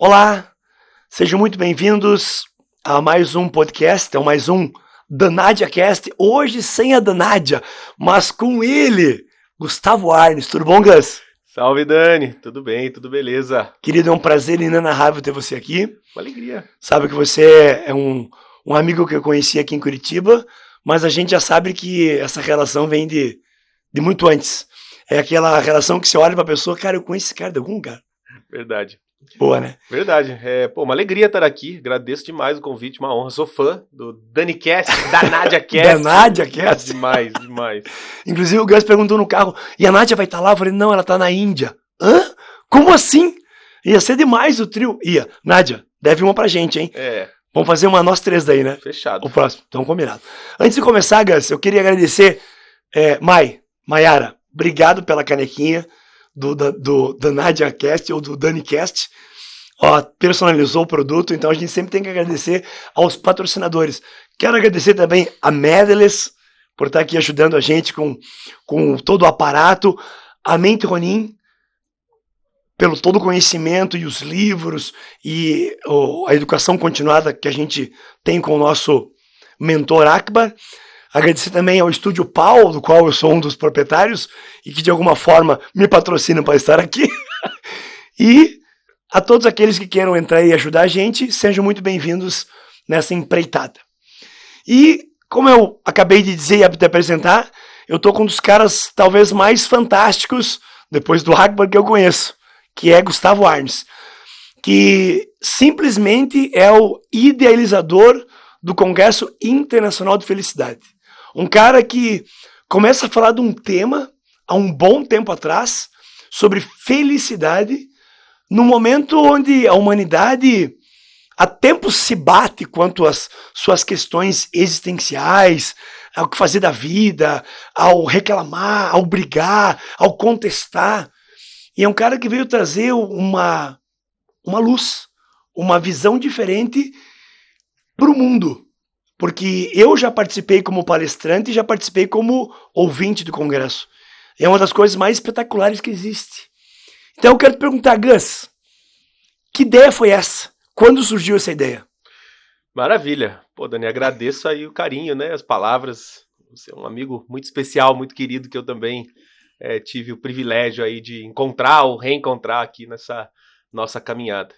Olá, sejam muito bem-vindos a mais um podcast, mais um DaNádiaCast, hoje sem a DaNádia, mas com ele, Gustavo Arnes. Tudo bom, Gus? Salve, Dani. Tudo bem, tudo beleza. Querido, é um prazer inenarrável ter você aqui. Uma alegria. Sabe que você é um amigo que eu conheci aqui em Curitiba, mas a gente já sabe que essa relação vem de muito antes. É aquela relação que você olha pra pessoa, cara, eu conheço esse cara de algum lugar. Verdade. Boa, né? Verdade. Uma alegria estar aqui. Agradeço demais o convite, uma honra. Sou fã do DaniCast, DaNádiaCast. DaNádiaCast. Demais. Inclusive o Gus perguntou no carro, e a Nádia vai estar lá? Eu falei, não, ela tá na Índia. Hã? Como assim? Ia ser demais o trio. Ia. Nádia, deve uma pra gente, hein? Vamos fazer uma nós três daí, né? Fechado. O próximo. Então, combinado. Antes de começar, Gus, eu queria agradecer Maiara, obrigado pela canequinha do DaNádiaCast ou do DaniCast. Personalizou o produto, então a gente sempre tem que agradecer aos patrocinadores. Quero agradecer também a Medless por estar aqui ajudando a gente com todo o aparato, a Mente Ronin pelo todo o conhecimento e os livros e a educação continuada que a gente tem com o nosso mentor Akbar. Agradecer também ao Estúdio Pau, do qual eu sou um dos proprietários e que de alguma forma me patrocina para estar aqui. E a todos aqueles que queiram entrar e ajudar a gente, sejam muito bem-vindos nessa empreitada. E, como eu acabei de dizer e te apresentar, eu tô com um dos caras talvez mais fantásticos, depois do Akbar, que eu conheço, que é Gustavo Arnes, que simplesmente é o idealizador do Congresso Internacional de Felicidade. Um cara que começa a falar de um tema, há um bom tempo atrás, sobre felicidade, num momento onde a humanidade há tempo se bate quanto às suas questões existenciais, ao que fazer da vida, ao reclamar, ao brigar, ao contestar. E é um cara que veio trazer uma luz, uma visão diferente para o mundo. Porque eu já participei como palestrante e já participei como ouvinte do congresso. É uma das coisas mais espetaculares que existe. Então eu quero te perguntar, Gus, que ideia foi essa? Quando surgiu essa ideia? Maravilha. Dani, agradeço aí o carinho, né? As palavras. Você é um amigo muito especial, muito querido, que eu também tive o privilégio aí de encontrar ou reencontrar aqui nessa nossa caminhada.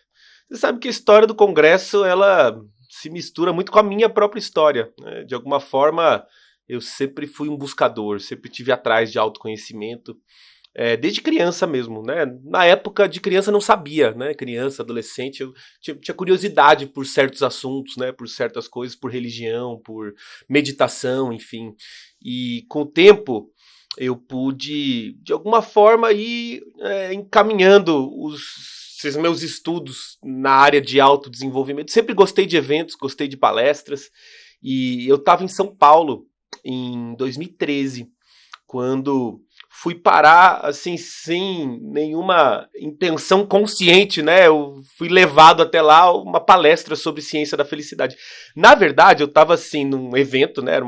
Você sabe que a história do Congresso, ela se mistura muito com a minha própria história, né? De alguma forma, eu sempre fui um buscador, sempre tive atrás de autoconhecimento, desde criança mesmo, né? Na época de criança não sabia, né? Criança, adolescente, eu tinha curiosidade por certos assuntos, né? Por certas coisas, por religião, por meditação, enfim. E com o tempo eu pude, de alguma forma, ir encaminhando esses meus estudos na área de autodesenvolvimento. Sempre gostei de eventos, gostei de palestras. E eu estava em São Paulo em 2013, quando fui parar, assim, sem nenhuma intenção consciente, né? Eu fui levado até lá uma palestra sobre ciência da felicidade. Na verdade, eu estava, assim, num evento, né?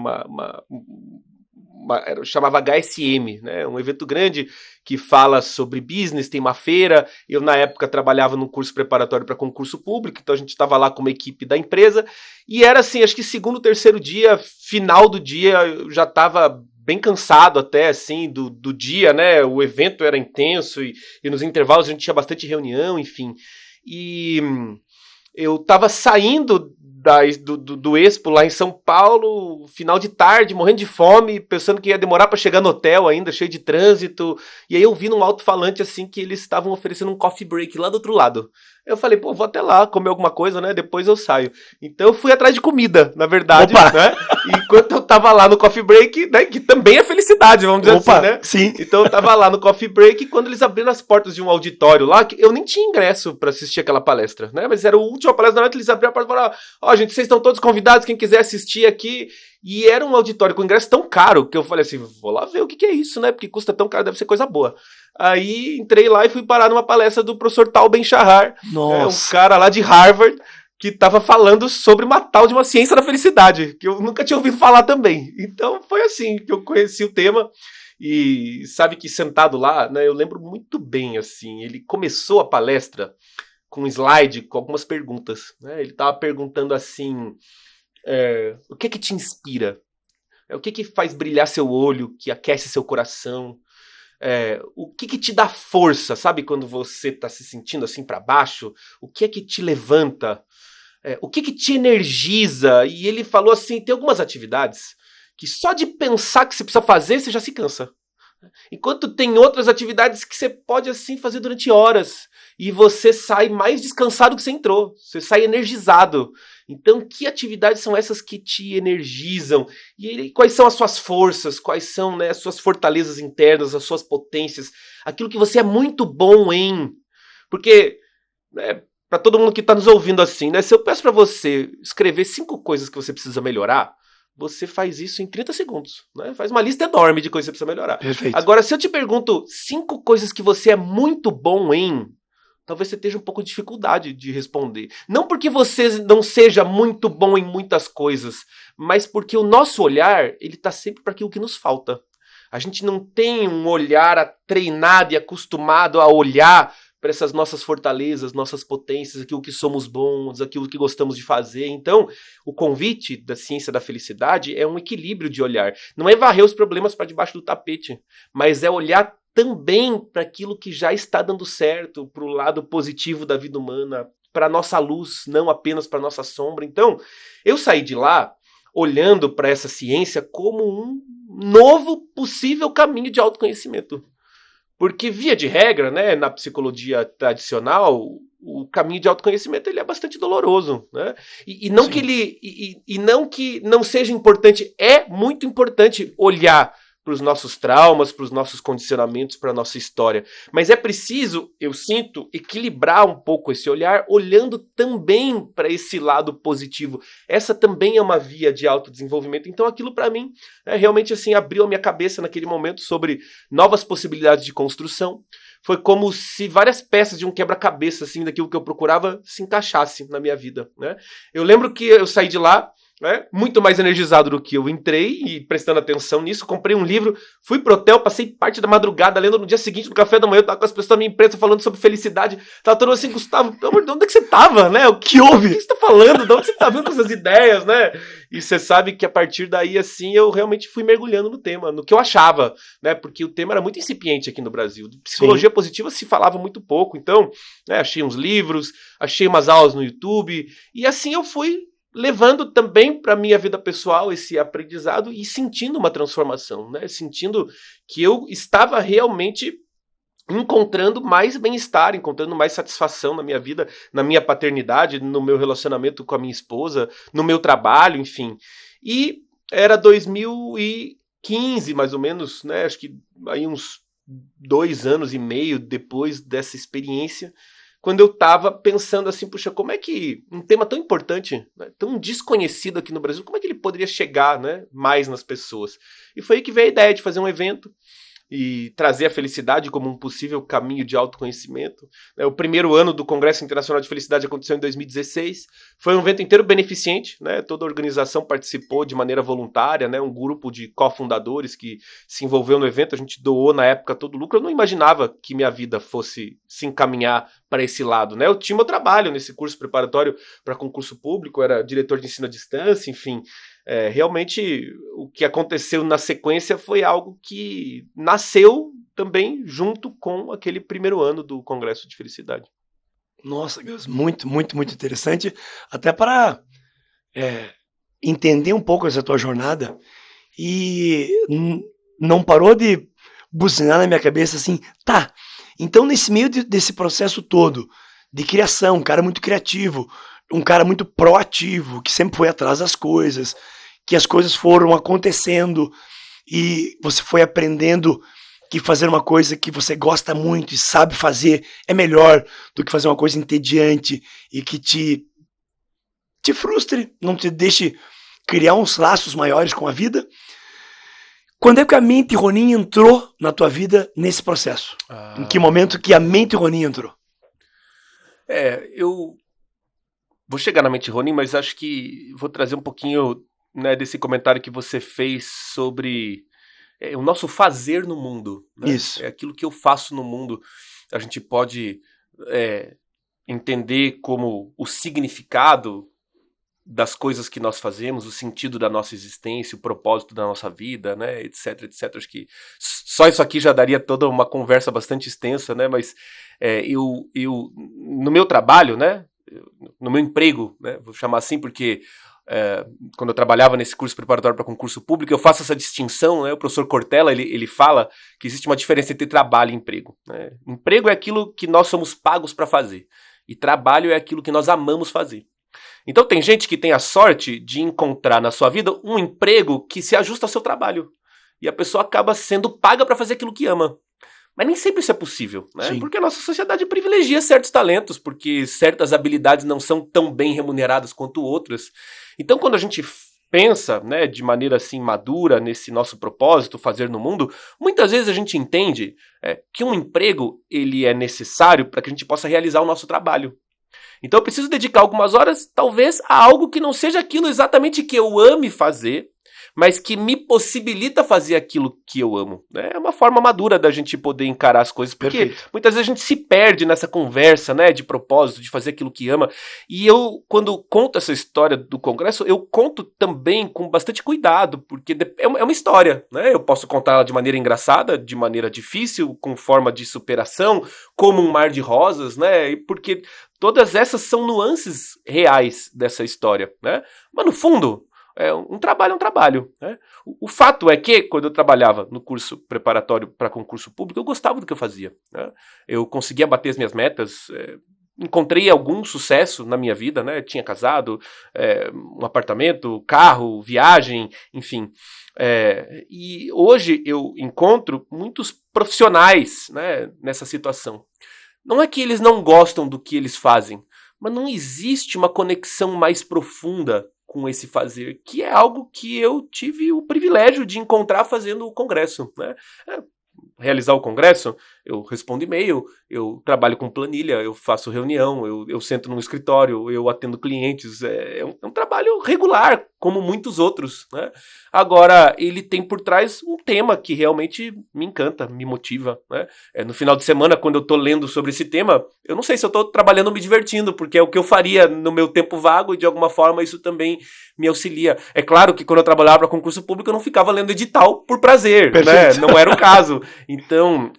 Chamava HSM, né? Um evento grande que fala sobre business, tem uma feira. Eu, na época, trabalhava num curso preparatório para concurso público, então a gente estava lá com uma equipe da empresa. E era, assim, acho que segundo, terceiro dia, final do dia, eu já estava bem cansado até, assim, do dia, né? O evento era intenso e nos intervalos a gente tinha bastante reunião, enfim. E eu tava saindo do Expo lá em São Paulo, final de tarde, morrendo de fome, pensando que ia demorar para chegar no hotel ainda, cheio de trânsito. E aí eu vi num alto-falante, assim, que eles estavam oferecendo um coffee break lá do outro lado. Eu falei, vou até lá comer alguma coisa, né? Depois eu saio. Então eu fui atrás de comida, na verdade, né? E enquanto eu tava lá no coffee break, né? Que também é felicidade, vamos dizer assim, né? Sim. Então eu tava lá no coffee break e quando eles abriram as portas de um auditório lá, que eu nem tinha ingresso pra assistir aquela palestra, né? Mas era a última palestra, na hora que eles abriram a porta e falaram, gente, vocês estão todos convidados, quem quiser assistir aqui. E era um auditório com ingresso tão caro que eu falei assim, vou lá ver o que é isso, né? Porque custa tão caro, deve ser coisa boa. Aí entrei lá e fui parar numa palestra do professor Tal Ben-Shahar, um cara lá de Harvard, que estava falando sobre uma tal de uma ciência da felicidade, que eu nunca tinha ouvido falar também. Então foi assim que eu conheci o tema. E sabe que sentado lá, né, eu lembro muito bem, assim, ele começou a palestra com um slide com algumas perguntas, né? Ele estava perguntando assim, o que te inspira? O que faz brilhar seu olho, que aquece seu coração? O que te dá força, sabe? Quando você está se sentindo assim para baixo, o que é que te levanta? O que te energiza? E ele falou assim, tem algumas atividades que só de pensar que você precisa fazer, você já se cansa. Enquanto tem outras atividades que você pode assim fazer durante horas e você sai mais descansado que você entrou, você sai energizado. Então, que atividades são essas que te energizam? E quais são as suas forças? Quais são, né, as suas fortalezas internas, as suas potências? Aquilo que você é muito bom em. Porque, né, para todo mundo que está nos ouvindo assim, né, se eu peço para você escrever 5 coisas que você precisa melhorar, você faz isso em 30 segundos. Né? Faz uma lista enorme de coisas que você precisa melhorar. Perfeito. Agora, se eu te pergunto 5 coisas que você é muito bom em, talvez você esteja um pouco de dificuldade de responder. Não porque você não seja muito bom em muitas coisas, mas porque o nosso olhar, ele está sempre para aquilo que nos falta. A gente não tem um olhar treinado e acostumado a olhar para essas nossas fortalezas, nossas potências, aquilo que somos bons, aquilo que gostamos de fazer. Então, o convite da ciência da felicidade é um equilíbrio de olhar. Não é varrer os problemas para debaixo do tapete, mas é olhar também para aquilo que já está dando certo, para o lado positivo da vida humana, para a nossa luz, não apenas para a nossa sombra. Então, eu saí de lá olhando para essa ciência como um novo possível caminho de autoconhecimento. Porque, via de regra, né, na psicologia tradicional, o caminho de autoconhecimento ele é bastante doloroso. Né? E não que ele, e não que não seja importante, é muito importante olhar para os nossos traumas, para os nossos condicionamentos, para a nossa história. Mas é preciso, eu sinto, equilibrar um pouco esse olhar, olhando também para esse lado positivo. Essa também é uma via de autodesenvolvimento. Então aquilo para mim realmente assim abriu a minha cabeça naquele momento sobre novas possibilidades de construção. Foi como se várias peças de um quebra-cabeça assim, daquilo que eu procurava se encaixassem na minha vida. Né? Eu lembro que eu saí de lá muito mais energizado do que eu entrei e prestando atenção nisso, comprei um livro, fui pro hotel, passei parte da madrugada lendo. No dia seguinte, no café da manhã, eu tava com as pessoas da minha empresa falando sobre felicidade, tava todo assim, Gustavo, pelo amor de Deus, onde é que você tava, né? O que houve? O que você tá falando? De onde você tá vendo essas ideias, né? E você sabe que a partir daí, assim, eu realmente fui mergulhando no tema, no que eu achava, né? Porque o tema era muito incipiente aqui no Brasil. De psicologia positiva se falava muito pouco, então, né, achei uns livros, achei umas aulas no YouTube, e assim eu fui levando também para a minha vida pessoal esse aprendizado e sentindo uma transformação, né? Sentindo que eu estava realmente encontrando mais bem-estar, encontrando mais satisfação na minha vida, na minha paternidade, no meu relacionamento com a minha esposa, no meu trabalho, enfim. E era 2015, mais ou menos, né? Acho que aí uns 2 anos e meio depois dessa experiência, quando eu estava pensando assim, puxa, como é que um tema tão importante, né, tão desconhecido aqui no Brasil, como é que ele poderia chegar, né, mais nas pessoas? E foi aí que veio a ideia de fazer um evento e trazer a felicidade como um possível caminho de autoconhecimento. O primeiro ano do Congresso Internacional de Felicidade aconteceu em 2016. Foi um evento inteiro beneficente, né? Toda a organização participou de maneira voluntária, né? Um grupo de cofundadores que se envolveu no evento. A gente doou na época todo o lucro. Eu não imaginava que minha vida fosse se encaminhar para esse lado, né? Eu tinha meu trabalho nesse curso preparatório para concurso público, era diretor de ensino à distância, enfim. Realmente o que aconteceu na sequência foi algo que nasceu também junto com aquele primeiro ano do Congresso de Felicidade. Nossa, Gus, muito, muito, muito interessante. Até para entender um pouco essa tua jornada. E não parou de buzinar na minha cabeça assim, tá, então nesse meio desse processo todo de criação, um cara muito criativo, um cara muito proativo, que sempre foi atrás das coisas, que as coisas foram acontecendo e você foi aprendendo que fazer uma coisa que você gosta muito e sabe fazer é melhor do que fazer uma coisa entediante e que te frustre, não te deixe criar uns laços maiores com a vida. Quando é que a mente Ronin entrou na tua vida nesse processo? Em que momento que a mente Ronin entrou? Eu vou chegar na mente Ronin, mas acho que vou trazer um pouquinho, né, desse comentário que você fez sobre o nosso fazer no mundo. Né? Isso. É aquilo que eu faço no mundo. A gente pode entender como o significado das coisas que nós fazemos, o sentido da nossa existência, o propósito da nossa vida, né, etc, etc. Acho que só isso aqui já daria toda uma conversa bastante extensa, né, mas eu no meu trabalho, né, no meu emprego, né, vou chamar assim porque quando eu trabalhava nesse curso preparatório para concurso público, eu faço essa distinção, né, o professor Cortella, ele fala que existe uma diferença entre trabalho e emprego, né? Emprego é aquilo que nós somos pagos para fazer, e trabalho é aquilo que nós amamos fazer. Então tem gente que tem a sorte de encontrar na sua vida um emprego que se ajusta ao seu trabalho. E a pessoa acaba sendo paga para fazer aquilo que ama. Mas nem sempre isso é possível, né? Sim. Porque a nossa sociedade privilegia certos talentos, porque certas habilidades não são tão bem remuneradas quanto outras. Então quando a gente pensa, né, de maneira assim madura nesse nosso propósito, fazer no mundo, muitas vezes a gente entende que um emprego ele é necessário para que a gente possa realizar o nosso trabalho. Então eu preciso dedicar algumas horas, talvez, a algo que não seja aquilo exatamente que eu ame fazer, mas que me possibilita fazer aquilo que eu amo. É uma forma madura da gente poder encarar as coisas, porque Perfeito. muitas vezes a gente se perde nessa conversa, né, de propósito, de fazer aquilo que ama. E eu, quando conto essa história do congresso, eu conto também com bastante cuidado, porque é uma história, né? Eu posso contar ela de maneira engraçada, de maneira difícil, com forma de superação, como um mar de rosas, né? Porque todas essas são nuances reais dessa história, né? Mas no fundo, um trabalho é um trabalho, né? O fato é que, quando eu trabalhava no curso preparatório para concurso público, eu gostava do que eu fazia, né? Eu conseguia bater as minhas metas, encontrei algum sucesso na minha vida, né? Tinha casado, um apartamento, carro, viagem, enfim. E hoje eu encontro muitos profissionais, né, nessa situação. Não é que eles não gostam do que eles fazem, mas não existe uma conexão mais profunda com esse fazer, que é algo que eu tive o privilégio de encontrar fazendo o congresso, né? Realizar o congresso, eu respondo e-mail, eu trabalho com planilha, eu faço reunião, eu sento num escritório, eu atendo clientes, é um trabalho regular, como muitos outros, né? Agora, ele tem por trás um tema que realmente me encanta, me motiva, né? No final de semana, quando eu tô lendo sobre esse tema, eu não sei se eu tô trabalhando ou me divertindo, porque é o que eu faria no meu tempo vago e de alguma forma isso também me auxilia. É claro que quando eu trabalhava para concurso público eu não ficava lendo edital por prazer, né? Não era o caso. Então,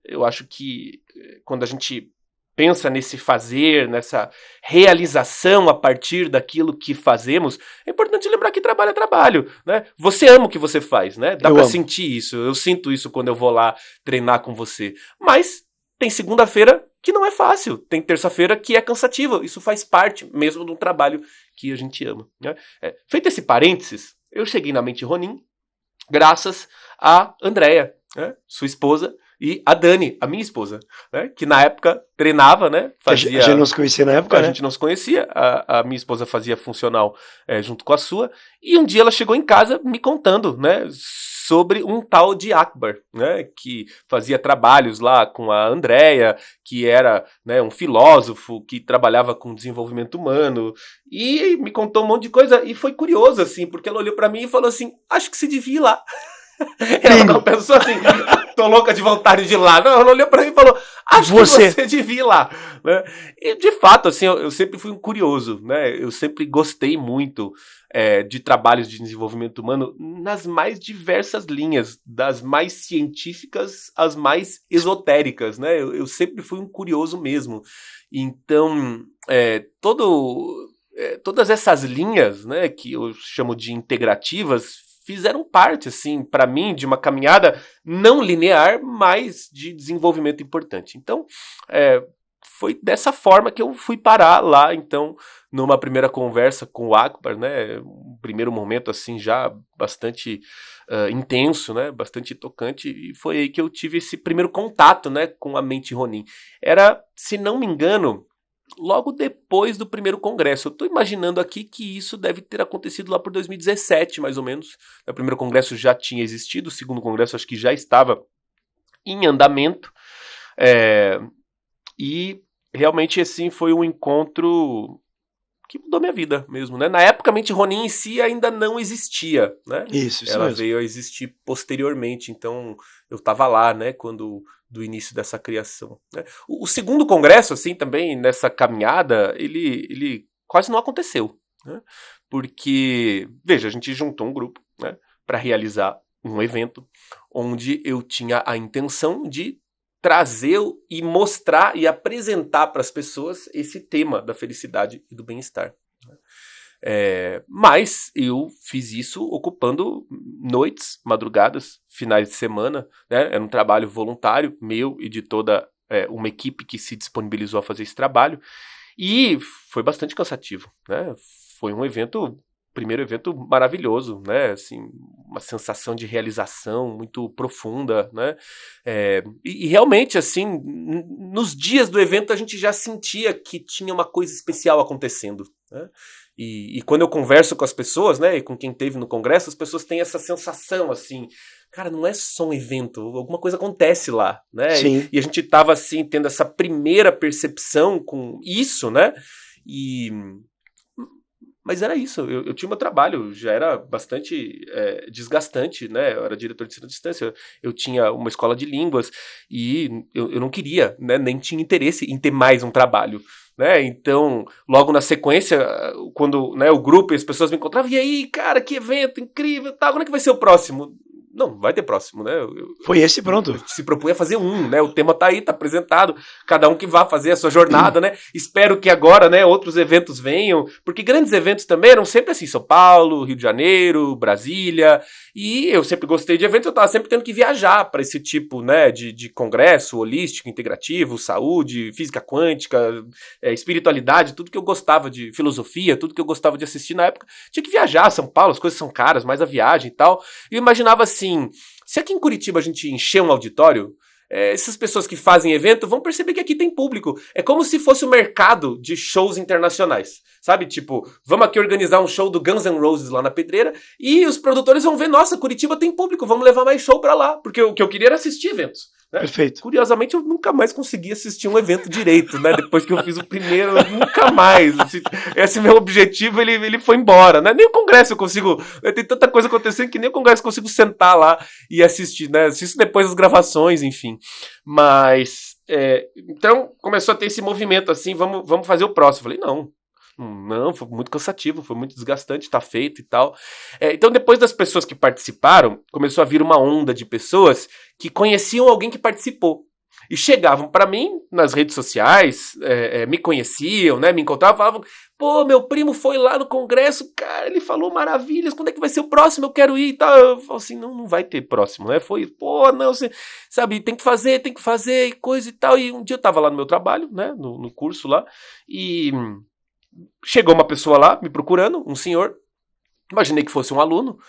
eu acho que quando a gente pensa nesse fazer, nessa realização a partir daquilo que fazemos, é importante lembrar que trabalho é trabalho, né? Você ama o que você faz, né? Dá pra sentir isso, eu sinto isso quando eu vou lá treinar com você. Mas tem segunda-feira que não é fácil, tem terça-feira que é cansativa, isso faz parte mesmo de um trabalho que a gente ama, né? Feito esse parênteses, eu cheguei na Mente Ronin graças a Andréia, né, sua esposa, e a Dani, a minha esposa, né, que na época treinava, né, fazia... A gente não se conhecia na época, né? A gente não se conhecia, a minha esposa fazia funcional junto com a sua, e um dia ela chegou em casa me contando, né, sobre um tal de Akbar, né, que fazia trabalhos lá com a Andréia, que era, né, um filósofo que trabalhava com desenvolvimento humano, e me contou um monte de coisa, e foi curioso, assim, porque ela olhou pra mim e falou assim, acho que se devia ir lá. Ela não pensou assim, tô louca de vontade de ir lá. Não, ela olhou pra mim e falou, acho que você devia ir lá, né? E de fato, assim, eu sempre fui um curioso, né? Eu sempre gostei muito de trabalhos de desenvolvimento humano nas mais diversas linhas, das mais científicas às mais esotéricas, né? Eu sempre fui um curioso mesmo. Então, todas essas linhas, né, que eu chamo de integrativas, fizeram parte, assim, para mim, de uma caminhada não linear, mas de desenvolvimento importante. Então, foi dessa forma que eu fui parar lá, então, numa primeira conversa com o Akbar, né, um primeiro momento, assim, já bastante intenso, né, bastante tocante, e foi aí que eu tive esse primeiro contato, né, com a Mente Ronin. Era, se não me engano, logo depois do primeiro congresso. Eu estou imaginando aqui que isso deve ter acontecido lá por 2017, mais ou menos. O primeiro congresso já tinha existido, o segundo congresso acho que já estava em andamento. E realmente assim foi um encontro que mudou minha vida mesmo, né? Na época, a Mente Ronin em si ainda não existia, né? Isso Ela mesmo. veio a existir posteriormente, então eu estava lá, né, quando do início dessa criação, né? O segundo congresso, assim, também, nessa caminhada, ele quase não aconteceu, né? Porque, veja, a gente juntou um grupo, né, para realizar um evento onde eu tinha a intenção de trazer e mostrar e apresentar para as pessoas esse tema da felicidade e do bem-estar. Mas eu fiz isso ocupando noites, madrugadas, finais de semana, né? Era um trabalho voluntário meu e de toda uma equipe que se disponibilizou a fazer esse trabalho, e foi bastante cansativo, né? Foi um evento, primeiro evento maravilhoso, né? Assim, uma sensação de realização muito profunda, né? E realmente, assim, nos dias do evento a gente já sentia que tinha uma coisa especial acontecendo, né? E quando eu converso com as pessoas, né, e com quem esteve no congresso, as pessoas têm essa sensação, assim, cara, não é só um evento, alguma coisa acontece lá, né? E a gente tava, assim, tendo essa primeira percepção com isso, né? Mas era isso, eu tinha meu trabalho, já era bastante desgastante, né? Eu era diretor de ensino à distância, eu tinha uma escola de línguas e eu não queria, né? Nem tinha interesse em ter mais um trabalho, né? Então, logo na sequência, quando, né, o grupo e as pessoas me encontravam, e aí, cara, que evento incrível, tá, quando é que vai ser o próximo? Não vai ter próximo, né? Foi esse pronto. Eu se propunha a fazer um, né? O tema tá aí, tá apresentado. Cada um que vá fazer a sua jornada, né? Espero que agora, né, outros eventos venham, porque grandes eventos também eram sempre assim, São Paulo, Rio de Janeiro, Brasília, e eu sempre gostei de eventos, eu tava sempre tendo que viajar para esse tipo, né, de congresso holístico, integrativo, saúde, física quântica, espiritualidade, tudo que eu gostava de filosofia, tudo que eu gostava de assistir na época. Tinha que viajar, São Paulo, as coisas são caras, mais a viagem e tal. E eu imaginava assim, se aqui em Curitiba a gente encher um auditório, essas pessoas que fazem evento vão perceber que aqui tem público. É como se fosse o mercado de shows internacionais. Sabe? Tipo, vamos aqui organizar um show do Guns N' Roses lá na Pedreira e os produtores vão ver, nossa, Curitiba tem público, vamos levar mais show pra lá. Porque o que eu queria era assistir eventos. Né? Perfeito. Curiosamente, eu nunca mais consegui assistir um evento direito, né? Depois que eu fiz o primeiro, nunca mais. Esse meu objetivo, ele foi embora, né? Nem o congresso eu consigo... Tem tanta coisa acontecendo que nem o congresso eu consigo sentar lá e assistir, né? Assisto depois das gravações, enfim. Mas... então, começou a ter esse movimento assim, vamos fazer o próximo. Eu falei, não, foi muito cansativo, foi muito desgastante, tá feito e tal. Então, depois das pessoas que participaram, começou a vir uma onda de pessoas que conheciam alguém que participou. E chegavam pra mim nas redes sociais, me conheciam, né, me encontravam, falavam, pô, meu primo foi lá no congresso, cara, ele falou maravilhas, quando é que vai ser o próximo? Eu quero ir e tal. Eu falo assim, não vai ter próximo, né? Foi, pô, não, você, sabe, tem que fazer e coisa e tal. E um dia eu tava lá no meu trabalho, né, no curso lá, e... chegou uma pessoa lá, me procurando, um senhor, imaginei que fosse um aluno.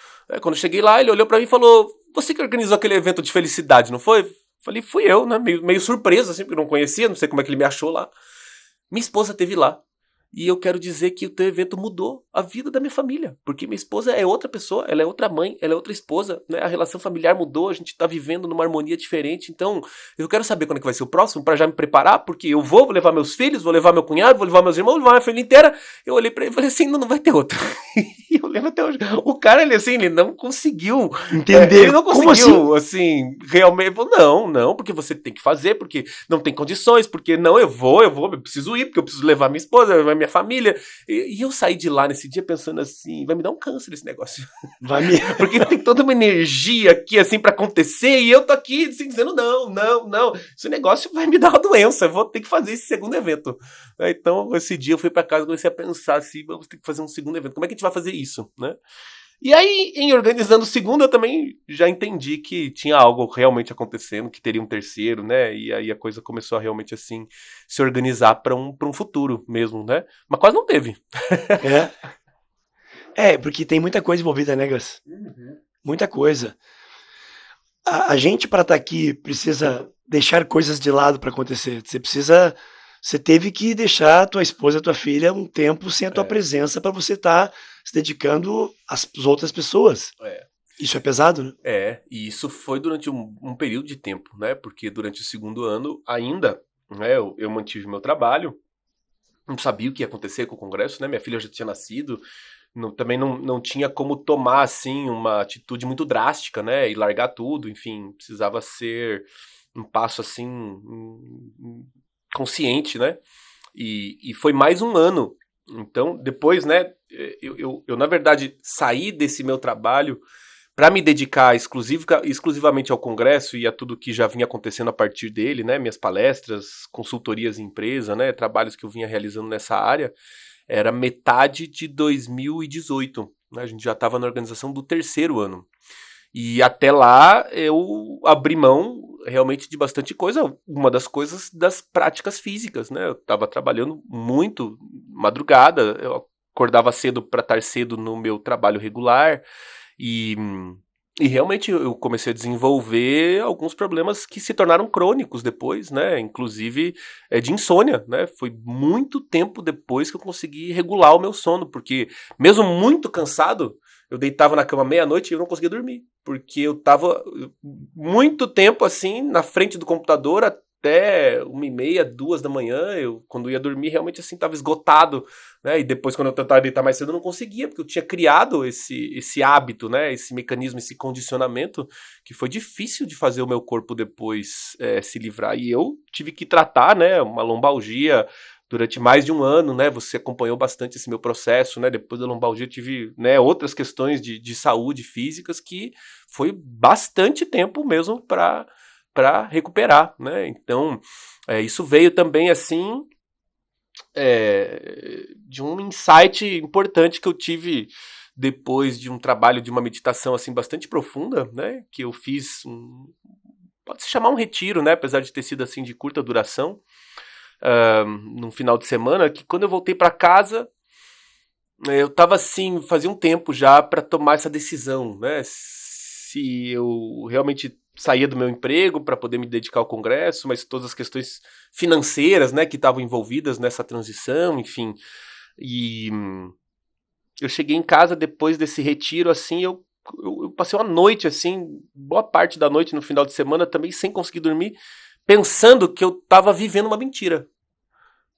Quando eu cheguei lá, ele olhou pra mim e falou, você que organizou aquele evento de felicidade, não foi? Falei, fui eu, né, meio surpreso, assim, porque eu não conhecia, não sei como é que ele me achou lá. Minha esposa esteve lá. E eu quero dizer que o teu evento mudou a vida da minha família, porque minha esposa é outra pessoa, ela é outra mãe, ela é outra esposa, né? A relação familiar mudou, a gente tá vivendo numa harmonia diferente, então eu quero saber quando é que vai ser o próximo, para já me preparar, porque eu vou levar meus filhos, vou levar meu cunhado, vou levar meus irmãos, vou levar minha família inteira. Eu olhei pra ele e falei assim, não vai ter outro. E eu lembro até hoje, o cara, ele não conseguiu entender, ele não conseguiu, como assim, realmente, falou, não, porque você tem que fazer, porque não tem condições, porque não, eu preciso ir, porque eu preciso levar minha esposa, levar minha família. E eu saí de lá nesse dia pensando assim, vai me dar um câncer esse negócio. Porque tem toda uma energia aqui, assim, pra acontecer, e eu tô aqui, assim, dizendo, não, esse negócio vai me dar uma doença, eu vou ter que fazer esse segundo evento. Então, esse dia eu fui pra casa e comecei a pensar assim, vamos ter que fazer um segundo evento, como é que a gente vai fazer isso, né? E aí, em organizando o segundo, eu também já entendi que tinha algo realmente acontecendo, que teria um terceiro, né? E aí a coisa começou a realmente, assim, se organizar para um futuro mesmo, né? Mas quase não teve. Porque tem muita coisa envolvida, né, Gus? Muita coisa. A gente, para estar aqui, precisa deixar coisas de lado para acontecer. Você teve que deixar a tua esposa, a tua filha, um tempo sem a tua presença para você estar se dedicando às outras pessoas. Isso é pesado, né? E isso foi durante um período de tempo, né? Porque durante o segundo ano, ainda, né, eu mantive meu trabalho, não sabia o que ia acontecer com o Congresso, né? Minha filha já tinha nascido, também não tinha como tomar, assim, uma atitude muito drástica, né? E largar tudo, enfim, precisava ser um passo, assim, consciente, né? E foi mais um ano. Então, depois, né, eu na verdade, saí desse meu trabalho para me dedicar exclusivamente ao Congresso e a tudo que já vinha acontecendo a partir dele, né, minhas palestras, consultorias em empresa, né, trabalhos que eu vinha realizando nessa área, era metade de 2018. Né, a gente já estava na organização do terceiro ano. E até lá eu abri mão realmente de bastante coisa. Uma das coisas das práticas físicas, né? Eu estava trabalhando muito madrugada, eu acordava cedo para estar cedo no meu trabalho regular e, e realmente eu comecei a desenvolver alguns problemas que se tornaram crônicos depois, né? Inclusive de insônia, né? Foi muito tempo depois que eu consegui regular o meu sono, porque mesmo muito cansado, eu deitava na cama meia-noite e eu não conseguia dormir. Porque eu tava muito tempo assim, na frente do computador, até 1h30, 2 da manhã. Eu, quando ia dormir, realmente assim, tava esgotado. Né? E depois, quando eu tentava deitar mais cedo, eu não conseguia, porque eu tinha criado esse hábito, né? Esse mecanismo, esse condicionamento, que foi difícil de fazer o meu corpo depois se livrar. E eu tive que tratar, né? Uma lombalgia durante mais de um ano, né? Você acompanhou bastante esse meu processo, né? Depois da lombalgia eu tive, né, outras questões de saúde físicas que foi bastante tempo mesmo para recuperar, né? Então isso veio também assim de um insight importante que eu tive depois de um trabalho de uma meditação assim bastante profunda, né? Que eu fiz pode se chamar um retiro, né? Apesar de ter sido assim de curta duração. Num final de semana, que quando eu voltei para casa, eu tava assim, fazia um tempo já para tomar essa decisão, né? Se eu realmente saía do meu emprego para poder me dedicar ao Congresso, mas todas as questões financeiras, né, que estavam envolvidas nessa transição, enfim. E eu cheguei em casa depois desse retiro, assim, eu passei uma noite, assim, boa parte da noite no final de semana também sem conseguir dormir, pensando que eu tava vivendo uma mentira.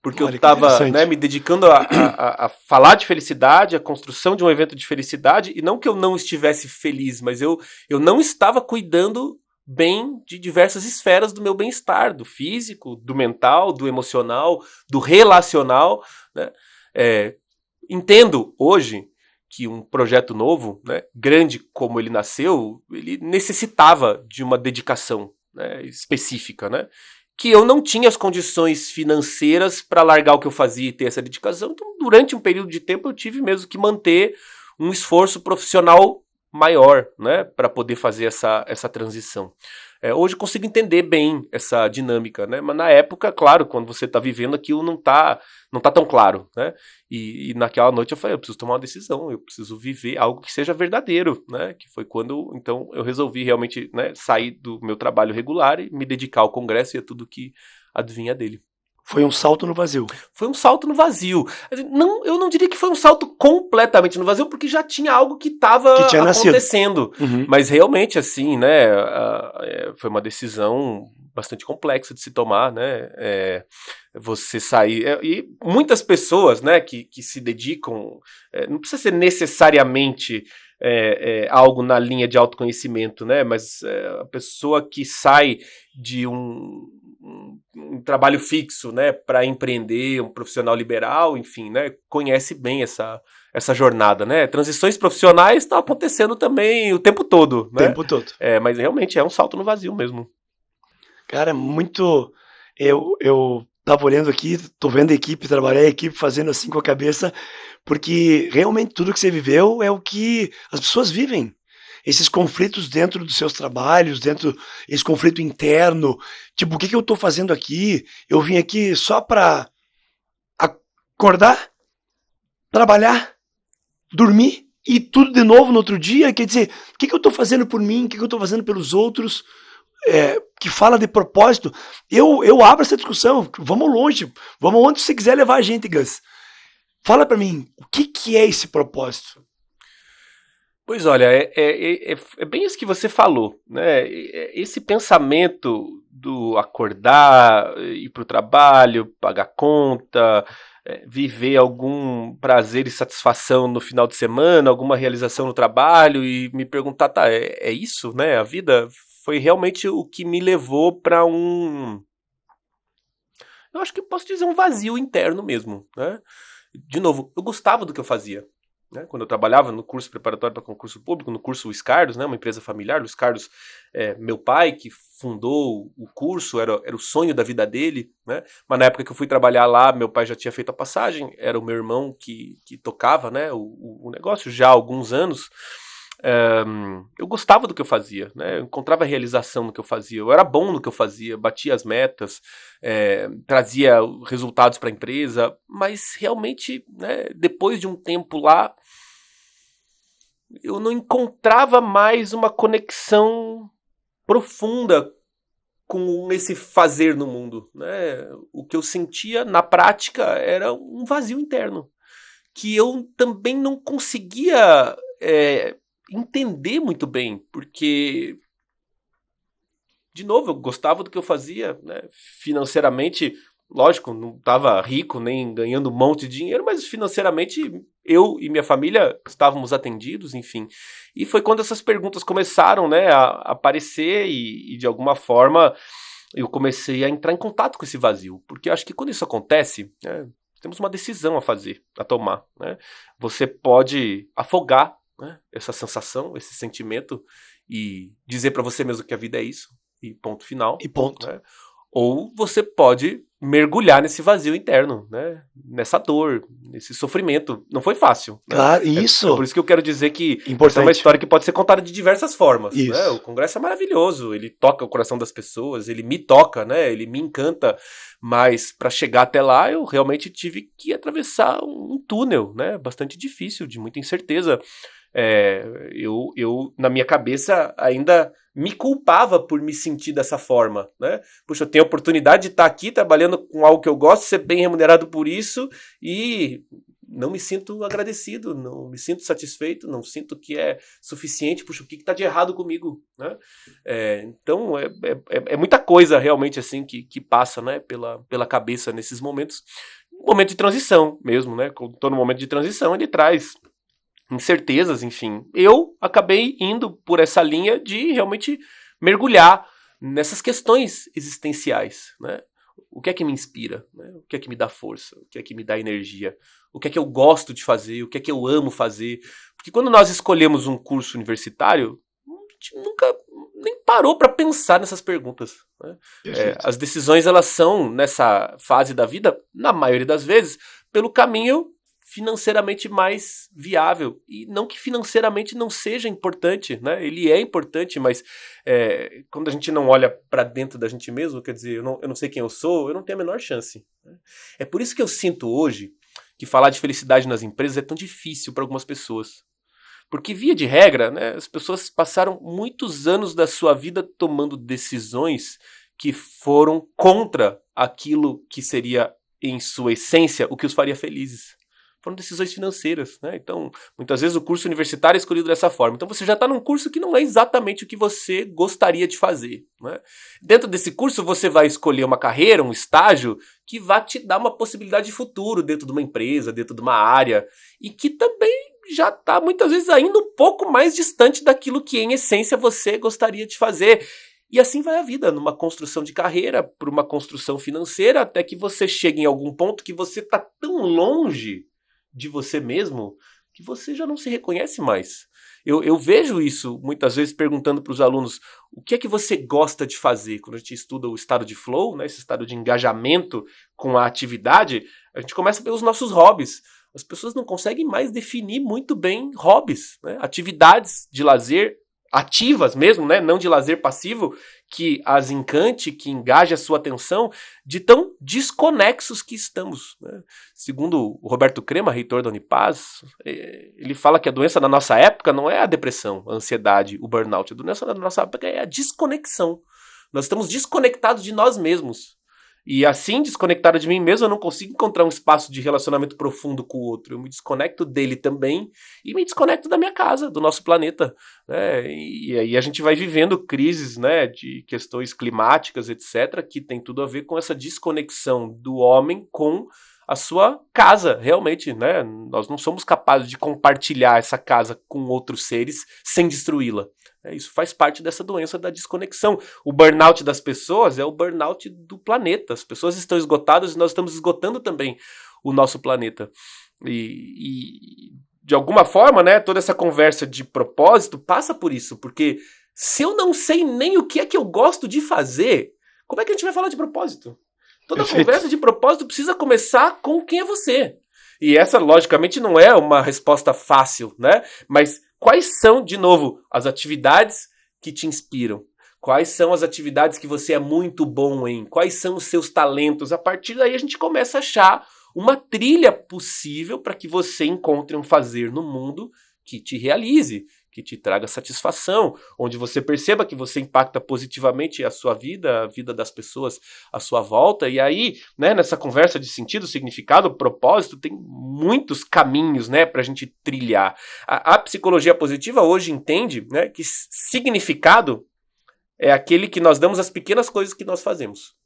Porque eu Olha que tava, né, interessante. me dedicando a falar de felicidade, a construção de um evento de felicidade, e não que eu não estivesse feliz, mas eu não estava cuidando bem de diversas esferas do meu bem-estar, do físico, do mental, do emocional, do relacional. Né? Entendo hoje que um projeto novo, né, grande como ele nasceu, ele necessitava de uma dedicação, né, específica, né? Que eu não tinha as condições financeiras para largar o que eu fazia e ter essa dedicação. Então, durante um período de tempo, eu tive mesmo que manter um esforço profissional maior, né, para poder fazer essa transição. Hoje eu consigo entender bem essa dinâmica, né? Mas na época, claro, quando você está vivendo aquilo não tá tão claro, né? E naquela noite eu falei, eu preciso tomar uma decisão, eu preciso viver algo que seja verdadeiro, né? Que foi quando, então, eu resolvi realmente, né, sair do meu trabalho regular e me dedicar ao Congresso e a tudo que advinha dele. Foi um salto no vazio. Foi um salto no vazio. Não, eu não diria que foi um salto completamente no vazio, porque já tinha algo que estava acontecendo. Uhum. Mas realmente, assim, né, foi uma decisão bastante complexa de se tomar, né? Você sair. E muitas pessoas, né, que se dedicam, não precisa ser necessariamente algo na linha de autoconhecimento, né? Mas a pessoa que sai de um trabalho fixo, né, para empreender, um profissional liberal, enfim, né, conhece bem essa jornada, né? Transições profissionais estão acontecendo também o tempo todo, né? O tempo todo. Mas realmente é um salto no vazio mesmo. Cara, muito. Eu tava olhando aqui, tô vendo a equipe trabalhar, a equipe fazendo assim com a cabeça, porque realmente tudo que você viveu é o que as pessoas vivem. Esses conflitos dentro dos seus trabalhos, esse conflito interno, tipo, o que eu tô fazendo aqui? Eu vim aqui só pra acordar, trabalhar, dormir e tudo de novo no outro dia? Quer dizer, o que eu tô fazendo por mim? O que eu tô fazendo pelos outros? Que fala de propósito. Eu abro essa discussão, vamos longe, vamos onde você quiser levar a gente, Gus. Fala pra mim, o que é esse propósito? Pois olha, é bem isso que você falou, né? Esse pensamento do acordar, ir para o trabalho, pagar conta, viver algum prazer e satisfação no final de semana, alguma realização no trabalho e me perguntar, tá, é isso, né? A vida foi realmente o que me levou para eu acho que posso dizer um vazio interno mesmo, né? De novo, eu gostava do que eu fazia. Né? Quando eu trabalhava no curso preparatório para concurso público, no curso Luiz Carlos, né? Uma empresa familiar, Luiz Carlos, meu pai que fundou o curso, era o sonho da vida dele, né? Mas na época que eu fui trabalhar lá, meu pai já tinha feito a passagem, era o meu irmão que tocava, né? O negócio já há alguns anos. Eu gostava do que eu fazia, né? Eu encontrava realização no que eu fazia, eu era bom no que eu fazia, batia as metas, trazia resultados para a empresa, mas realmente, né, depois de um tempo lá, eu não encontrava mais uma conexão profunda com esse fazer no mundo, né? O que eu sentia na prática era um vazio interno, que eu também não conseguia entender muito bem, porque, de novo, eu gostava do que eu fazia, né? Financeiramente, lógico, não estava rico nem ganhando um monte de dinheiro, mas financeiramente eu e minha família estávamos atendidos, enfim. E foi quando essas perguntas começaram, né, a aparecer e de alguma forma eu comecei a entrar em contato com esse vazio, porque eu acho que quando isso acontece, né, temos uma decisão a fazer, a tomar, né? Você pode afogar, né, essa sensação, esse sentimento e dizer para você mesmo que a vida é isso e ponto final, E ponto. né? Ou você pode mergulhar nesse vazio interno, né? Nessa dor, nesse sofrimento. Não foi fácil, né? Claro, É por isso. isso que eu quero dizer que essa é uma Importante. história que pode ser contada de diversas formas, né? O Isso. Congresso é maravilhoso, ele toca o coração das pessoas, ele me toca, né? Ele me encanta, mas para chegar até lá eu realmente tive que atravessar um túnel, né? Bastante difícil, de muita incerteza. Eu, na minha cabeça, ainda me culpava por me sentir dessa forma, né? Puxa, eu tenho a oportunidade de estar aqui trabalhando com algo que eu gosto, ser bem remunerado por isso e não me sinto agradecido, não me sinto satisfeito, não sinto que é suficiente. Puxa, o que está de errado comigo, né? Então, é muita coisa realmente assim que passa, né, pela cabeça nesses momentos. Um momento de transição mesmo, né? Quando estou no momento de transição, ele traz incertezas, enfim. Eu acabei indo por essa linha de realmente mergulhar nessas questões existenciais, né? O que é que me inspira? Né? O que é que me dá força? O que é que me dá energia? O que é que eu gosto de fazer? O que é que eu amo fazer? Porque quando nós escolhemos um curso universitário, a gente nunca nem parou para pensar nessas perguntas. Né? As decisões, elas são, nessa fase da vida, na maioria das vezes, pelo caminho financeiramente mais viável. E não que financeiramente não seja importante, né? Ele é importante, mas quando a gente não olha para dentro da gente mesmo, quer dizer, eu não sei quem eu sou, eu não tenho a menor chance. Né? É por isso que eu sinto hoje que falar de felicidade nas empresas é tão difícil para algumas pessoas. Porque, via de regra, né, as pessoas passaram muitos anos da sua vida tomando decisões que foram contra aquilo que seria, em sua essência, o que os faria felizes. Foram decisões financeiras, né? Então, muitas vezes o curso universitário é escolhido dessa forma. Então, você já está num curso que não é exatamente o que você gostaria de fazer, né? Dentro desse curso, você vai escolher uma carreira, um estágio, que vai te dar uma possibilidade de futuro dentro de uma empresa, dentro de uma área, e que também já está, muitas vezes, ainda um pouco mais distante daquilo que, em essência, você gostaria de fazer. E assim vai a vida, numa construção de carreira, por uma construção financeira, até que você chegue em algum ponto que você está tão longe de você mesmo que você já não se reconhece mais. Eu vejo isso muitas vezes perguntando para os alunos o que é que você gosta de fazer. Quando a gente estuda o estado de flow, né, esse estado de engajamento com a atividade, a gente começa pelos nossos hobbies. As pessoas não conseguem mais definir muito bem hobbies, né, atividades de lazer ativas mesmo, né, não de lazer passivo, que as encante, que engaje a sua atenção, de tão desconexos que estamos. Né? Segundo o Roberto Crema, reitor da Unipaz, ele fala que a doença da nossa época não é a depressão, a ansiedade, o burnout. A doença da nossa época é a desconexão. Nós estamos desconectados de nós mesmos. E assim, desconectado de mim mesmo, eu não consigo encontrar um espaço de relacionamento profundo com o outro. Eu me desconecto dele também e me desconecto da minha casa, do nosso planeta. Né? E aí a gente vai vivendo crises, né, de questões climáticas, etc., que tem tudo a ver com essa desconexão do homem com a sua casa, realmente, né? Nós não somos capazes de compartilhar essa casa com outros seres sem destruí-la. Isso faz parte dessa doença da desconexão. O burnout das pessoas é o burnout do planeta. As pessoas estão esgotadas e nós estamos esgotando também o nosso planeta. E de alguma forma, né, toda essa conversa de propósito passa por isso, porque se eu não sei nem o que é que eu gosto de fazer, como é que a gente vai falar de propósito? Toda conversa de propósito precisa começar com quem é você. E essa, logicamente, não é uma resposta fácil, né? Mas quais são, de novo, as atividades que te inspiram? Quais são as atividades que você é muito bom em? Quais são os seus talentos? A partir daí a gente começa a achar uma trilha possível para que você encontre um fazer no mundo que te realize, que te traga satisfação, onde você perceba que você impacta positivamente a sua vida, a vida das pessoas à sua volta. E aí, né, nessa conversa de sentido, significado, propósito, tem muitos caminhos, né, para a gente trilhar. A psicologia positiva hoje entende, né, que significado é aquele que nós damos às pequenas coisas que nós fazemos.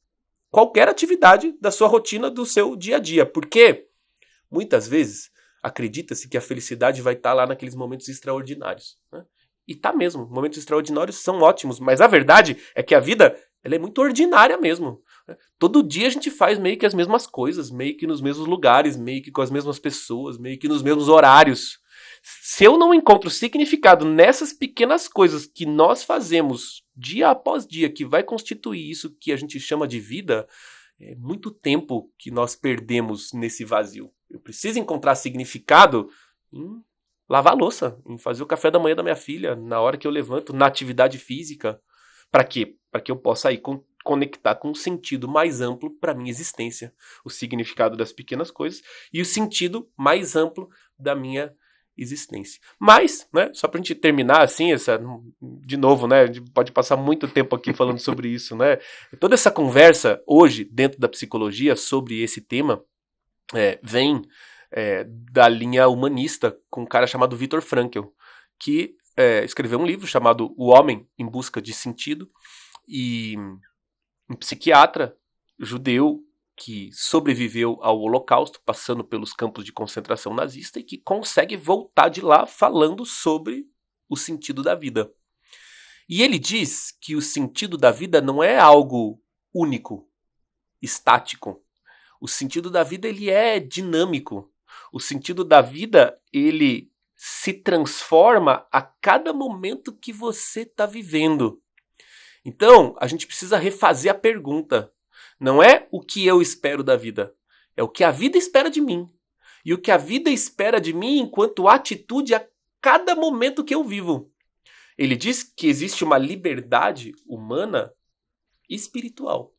Qualquer atividade da sua rotina, do seu dia a dia. Porque, muitas vezes, acredita-se que a felicidade vai estar lá naqueles momentos extraordinários. Né? E tá mesmo, momentos extraordinários são ótimos, mas a verdade é que a vida ela é muito ordinária mesmo. Né? Todo dia a gente faz meio que as mesmas coisas, meio que nos mesmos lugares, meio que com as mesmas pessoas, meio que nos mesmos horários. Se eu não encontro significado nessas pequenas coisas que nós fazemos dia após dia, que vai constituir isso que a gente chama de vida, é muito tempo que nós perdemos nesse vazio. Eu preciso encontrar significado em lavar a louça, em fazer o café da manhã da minha filha, na hora que eu levanto, na atividade física. Para quê? Para que eu possa aí conectar com um sentido mais amplo para a minha existência. O significado das pequenas coisas e o sentido mais amplo da minha existência. Mas, né, só pra gente terminar assim, de novo, né, a gente pode passar muito tempo aqui falando sobre isso, né, toda essa conversa hoje dentro da psicologia sobre esse tema vem da linha humanista com um cara chamado Viktor Frankl, que escreveu um livro chamado O Homem em Busca de Sentido, e um psiquiatra judeu que sobreviveu ao Holocausto, passando pelos campos de concentração nazista, e que consegue voltar de lá falando sobre o sentido da vida. E ele diz que o sentido da vida não é algo único, estático. O sentido da vida ele é dinâmico. O sentido da vida ele se transforma a cada momento que você está vivendo. Então, a gente precisa refazer a pergunta. Não é o que eu espero da vida, é o que a vida espera de mim. E o que a vida espera de mim enquanto atitude a cada momento que eu vivo. Ele diz que existe uma liberdade humana espiritual,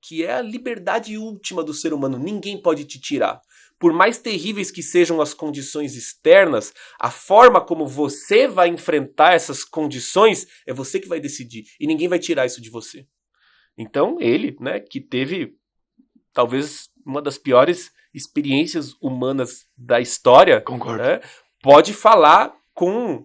que é a liberdade última do ser humano. Ninguém pode te tirar. Por mais terríveis que sejam as condições externas, a forma como você vai enfrentar essas condições é você que vai decidir. E ninguém vai tirar isso de você. Então, ele, né, que teve talvez uma das piores experiências humanas da história, Concordo. Né, pode falar com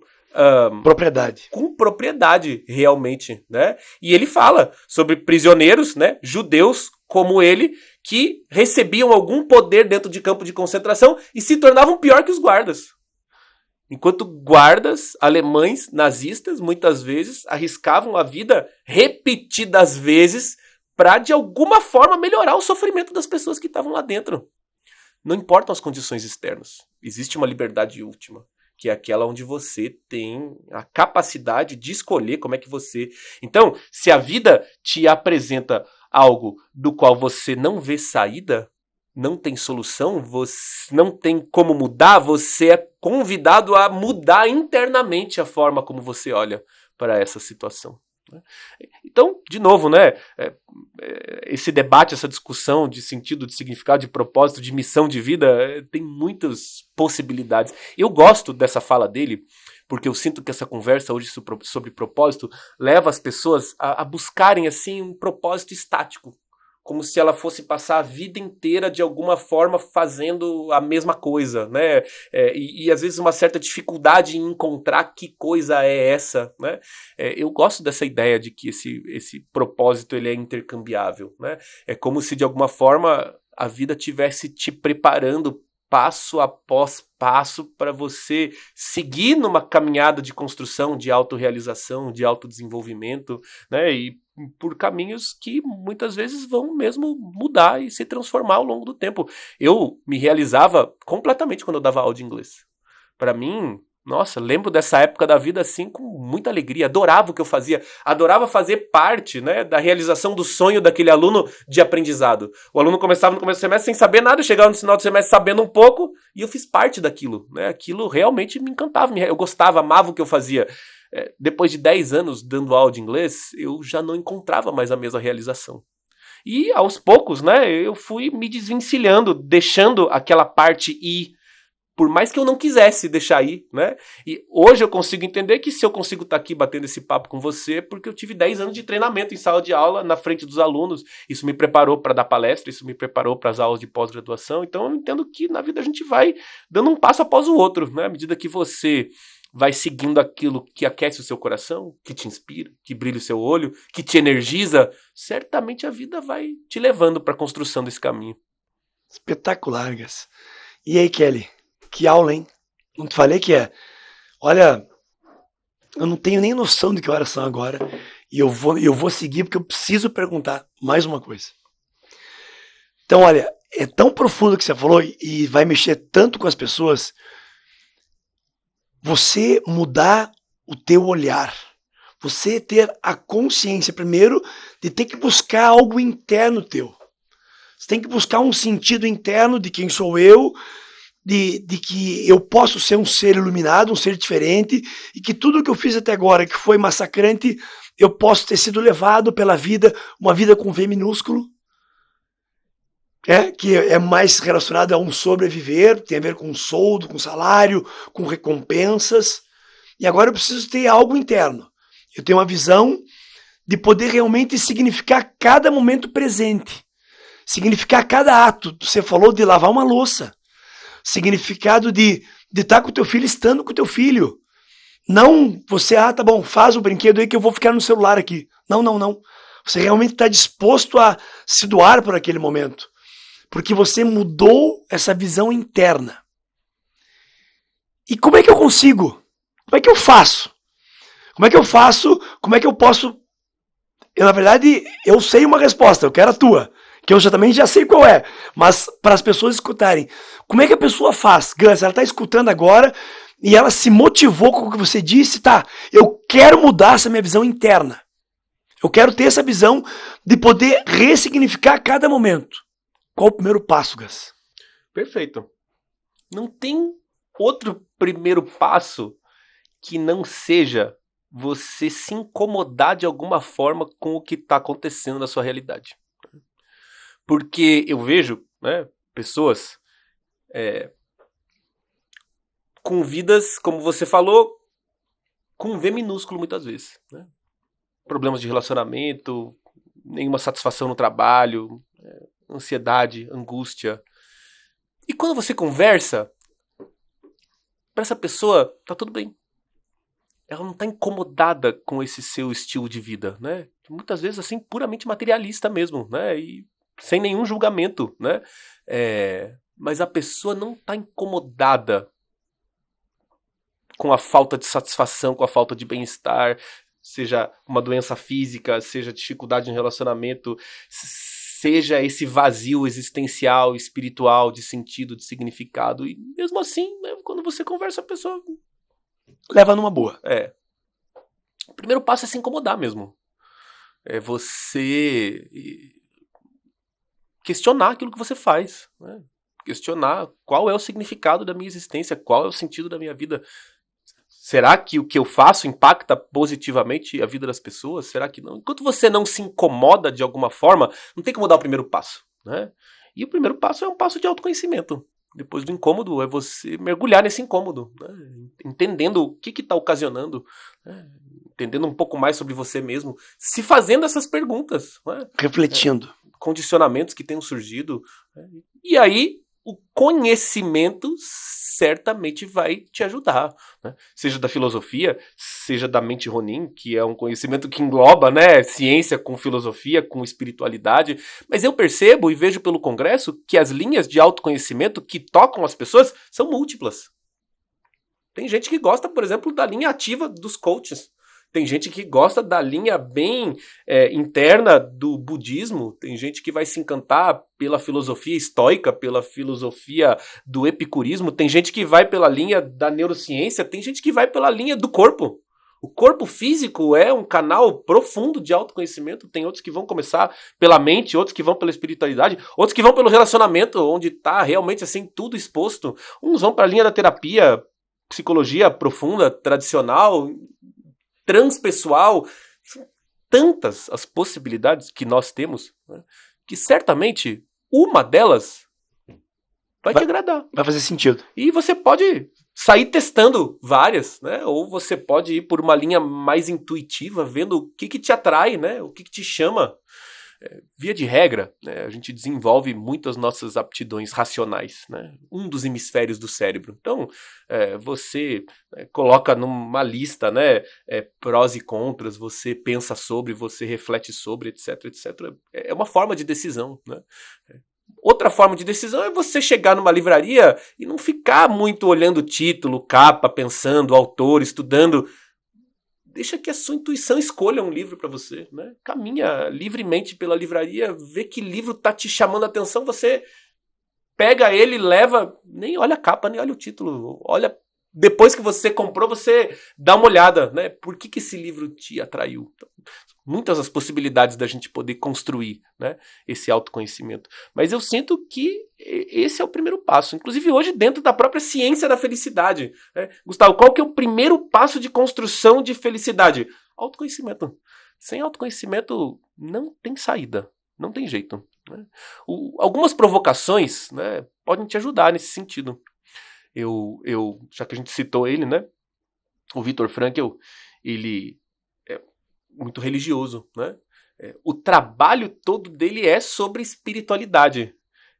propriedade, realmente. Né? E ele fala sobre prisioneiros, né, judeus como ele, que recebiam algum poder dentro de campo de concentração e se tornavam pior que os guardas. Enquanto guardas alemães nazistas, muitas vezes, arriscavam a vida repetidas vezes para, de alguma forma, melhorar o sofrimento das pessoas que estavam lá dentro. Não importam as condições externas. Existe uma liberdade última, que é aquela onde você tem a capacidade de escolher como é que você... Então, se a vida te apresenta algo do qual você não vê saída, não tem solução, você não tem como mudar, você é convidado a mudar internamente a forma como você olha para essa situação. Então, de novo, né, esse debate, essa discussão de sentido, de significado, de propósito, de missão de vida, tem muitas possibilidades. Eu gosto dessa fala dele, porque eu sinto que essa conversa hoje sobre propósito leva as pessoas a buscarem assim um propósito estático, como se ela fosse passar a vida inteira de alguma forma fazendo a mesma coisa, né? E às vezes uma certa dificuldade em encontrar que coisa é essa, né? Eu gosto dessa ideia de que esse propósito ele é intercambiável, né? É como se de alguma forma a vida tivesse te preparando passo após passo para você seguir numa caminhada de construção, de autorrealização, de autodesenvolvimento, né? E por caminhos que muitas vezes vão mesmo mudar e se transformar ao longo do tempo. Eu me realizava completamente quando eu dava aula de inglês. Para mim, nossa, lembro dessa época da vida assim com muita alegria, adorava o que eu fazia, adorava fazer parte, né, da realização do sonho daquele aluno de aprendizado. O aluno começava no começo do semestre sem saber nada, chegava no final do semestre sabendo um pouco, e eu fiz parte daquilo, né, aquilo realmente me encantava, eu gostava, amava o que eu fazia. Depois de 10 anos dando aula de inglês, eu já não encontrava mais a mesma realização. E aos poucos, né, eu fui me desvencilhando, deixando aquela parte ir, por mais que eu não quisesse deixar ir, né? E hoje eu consigo entender que se eu consigo estar aqui batendo esse papo com você, é porque eu tive 10 anos de treinamento em sala de aula, na frente dos alunos. Isso me preparou para dar palestra, isso me preparou para as aulas de pós-graduação. Então eu entendo que na vida a gente vai dando um passo após o outro, né? À medida que você vai seguindo aquilo que aquece o seu coração, que te inspira, que brilha o seu olho, que te energiza, certamente a vida vai te levando para a construção desse caminho. Espetacular, Gas. E aí, Kelly? Que aula, hein? Não te falei que é? Olha, eu não tenho nem noção de que horas são agora. E eu vou seguir porque eu preciso perguntar mais uma coisa. Então, olha, é tão profundo o que você falou e vai mexer tanto com as pessoas. Você mudar o teu olhar. Você ter a consciência, primeiro, de ter que buscar algo interno teu. Você tem que buscar um sentido interno de quem sou eu, de que eu posso ser um ser iluminado, um ser diferente, e que tudo que eu fiz até agora, que foi massacrante, eu posso ter sido levado pela vida, uma vida com V minúsculo, que é mais relacionado a um sobreviver, tem a ver com soldo, com salário, com recompensas, e agora eu preciso ter algo interno. Eu tenho uma visão de poder realmente significar cada momento presente, significar cada ato. Você falou de lavar uma louça, significado de estar com o teu filho estando com o teu filho. Não você, tá bom, faz o brinquedo aí que eu vou ficar no celular aqui. Não. Você realmente está disposto a se doar por aquele momento. Porque você mudou essa visão interna. E como é que eu consigo? Como é que eu faço? Como é que eu faço? Como é que eu posso... na verdade, eu sei uma resposta, eu quero a tua. Que eu também já sei qual é, mas para as pessoas escutarem. Como é que a pessoa faz? Gans, ela está escutando agora e ela se motivou com o que você disse, eu quero mudar essa minha visão interna. Eu quero ter essa visão de poder ressignificar cada momento. Qual o primeiro passo, Gans? Perfeito. Não tem outro primeiro passo que não seja você se incomodar de alguma forma com o que está acontecendo na sua realidade. Porque eu vejo, né, pessoas com vidas, como você falou, com V minúsculo muitas vezes. Né? Problemas de relacionamento, nenhuma satisfação no trabalho, ansiedade, angústia. E quando você conversa, para essa pessoa tá tudo bem. Ela não está incomodada com esse seu estilo de vida. Né? Muitas vezes assim, puramente materialista mesmo. Né? E sem nenhum julgamento, né? Mas a pessoa não está incomodada com a falta de satisfação, com a falta de bem-estar, seja uma doença física, seja dificuldade em relacionamento, seja esse vazio existencial, espiritual, de sentido, de significado. E mesmo assim, né, quando você conversa, a pessoa leva numa boa. O primeiro passo é se incomodar mesmo. É você questionar aquilo que você faz, né? Questionar qual é o significado da minha existência, qual é o sentido da minha vida. Será que o que eu faço impacta positivamente a vida das pessoas? Será que não? Enquanto você não se incomoda de alguma forma, não tem como dar o primeiro passo, né? E o primeiro passo é um passo de autoconhecimento. Depois do incômodo é você mergulhar nesse incômodo, né? Entendendo o que está ocasionando, né? Entendendo um pouco mais sobre você mesmo, se fazendo essas perguntas, né? Refletindo. Condicionamentos que tenham surgido, né? E aí o conhecimento certamente vai te ajudar, né? Seja da filosofia, seja da mente Ronin, que é um conhecimento que engloba, né, ciência com filosofia, com espiritualidade. Mas eu percebo e vejo pelo Congresso que as linhas de autoconhecimento que tocam as pessoas são múltiplas. Tem gente que gosta, por exemplo, da linha ativa dos coaches. Tem gente que gosta da linha bem interna do budismo. Tem gente que vai se encantar pela filosofia estoica, pela filosofia do epicurismo. Tem gente que vai pela linha da neurociência. Tem gente que vai pela linha do corpo. O corpo físico é um canal profundo de autoconhecimento. Tem outros que vão começar pela mente, outros que vão pela espiritualidade, outros que vão pelo relacionamento, onde está realmente assim tudo exposto. Uns vão para a linha da terapia, psicologia profunda, tradicional, transpessoal. São tantas as possibilidades que nós temos, né, que certamente uma delas vai te agradar. Vai fazer sentido. E você pode sair testando várias, né? Ou você pode ir por uma linha mais intuitiva, vendo o que te atrai, né? O que te chama. Via de regra, né, a gente desenvolve muitas nossas aptidões racionais, né? Um dos hemisférios do cérebro. Então, você coloca numa lista, né, prós e contras, você pensa sobre, você reflete sobre, etc, etc. É uma forma de decisão, né? Outra forma de decisão é você chegar numa livraria e não ficar muito olhando título, capa, pensando, autor, estudando. Deixa que a sua intuição escolha um livro para você, né? Caminha livremente pela livraria, vê que livro tá te chamando a atenção, você pega ele, leva, nem olha a capa, nem olha o título, olha, depois que você comprou, você dá uma olhada, né? Por que esse livro te atraiu? Então, muitas as possibilidades da gente poder construir, né, esse autoconhecimento. Mas eu sinto que esse é o primeiro passo. Inclusive hoje dentro da própria ciência da felicidade, né? Gustavo, qual que é o primeiro passo de construção de felicidade? Autoconhecimento. Sem autoconhecimento não tem saída. Não tem jeito, né? Algumas provocações, né, podem te ajudar nesse sentido. Já que a gente citou ele, né, o Viktor Frankl, ele é muito religioso, né? O trabalho todo dele é sobre espiritualidade,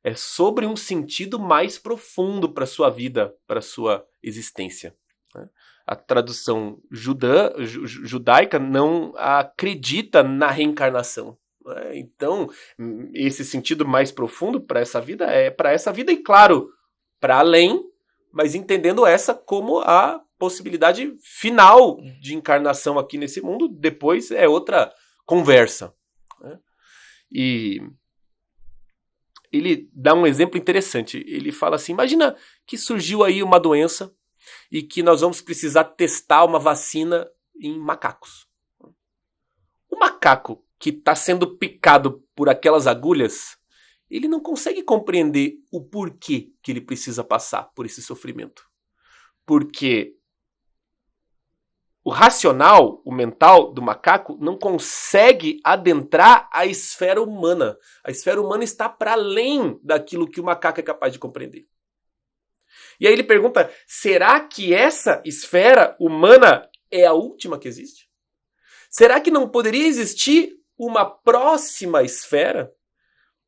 é sobre um sentido mais profundo para a sua vida, para a sua existência, né? A tradução judaica não acredita na reencarnação, né? Então, esse sentido mais profundo para essa vida é para essa vida e, claro, para além, mas entendendo essa como a possibilidade final de encarnação aqui nesse mundo, depois é outra conversa, né? E ele dá um exemplo interessante. Ele fala assim, imagina que surgiu aí uma doença e que nós vamos precisar testar uma vacina em macacos. O macaco que está sendo picado por aquelas agulhas, ele não consegue compreender o porquê que ele precisa passar por esse sofrimento. Porque o racional, o mental do macaco não consegue adentrar a esfera humana. A esfera humana está para além daquilo que o macaco é capaz de compreender. E aí ele pergunta, será que essa esfera humana é a última que existe? Será que não poderia existir uma próxima esfera?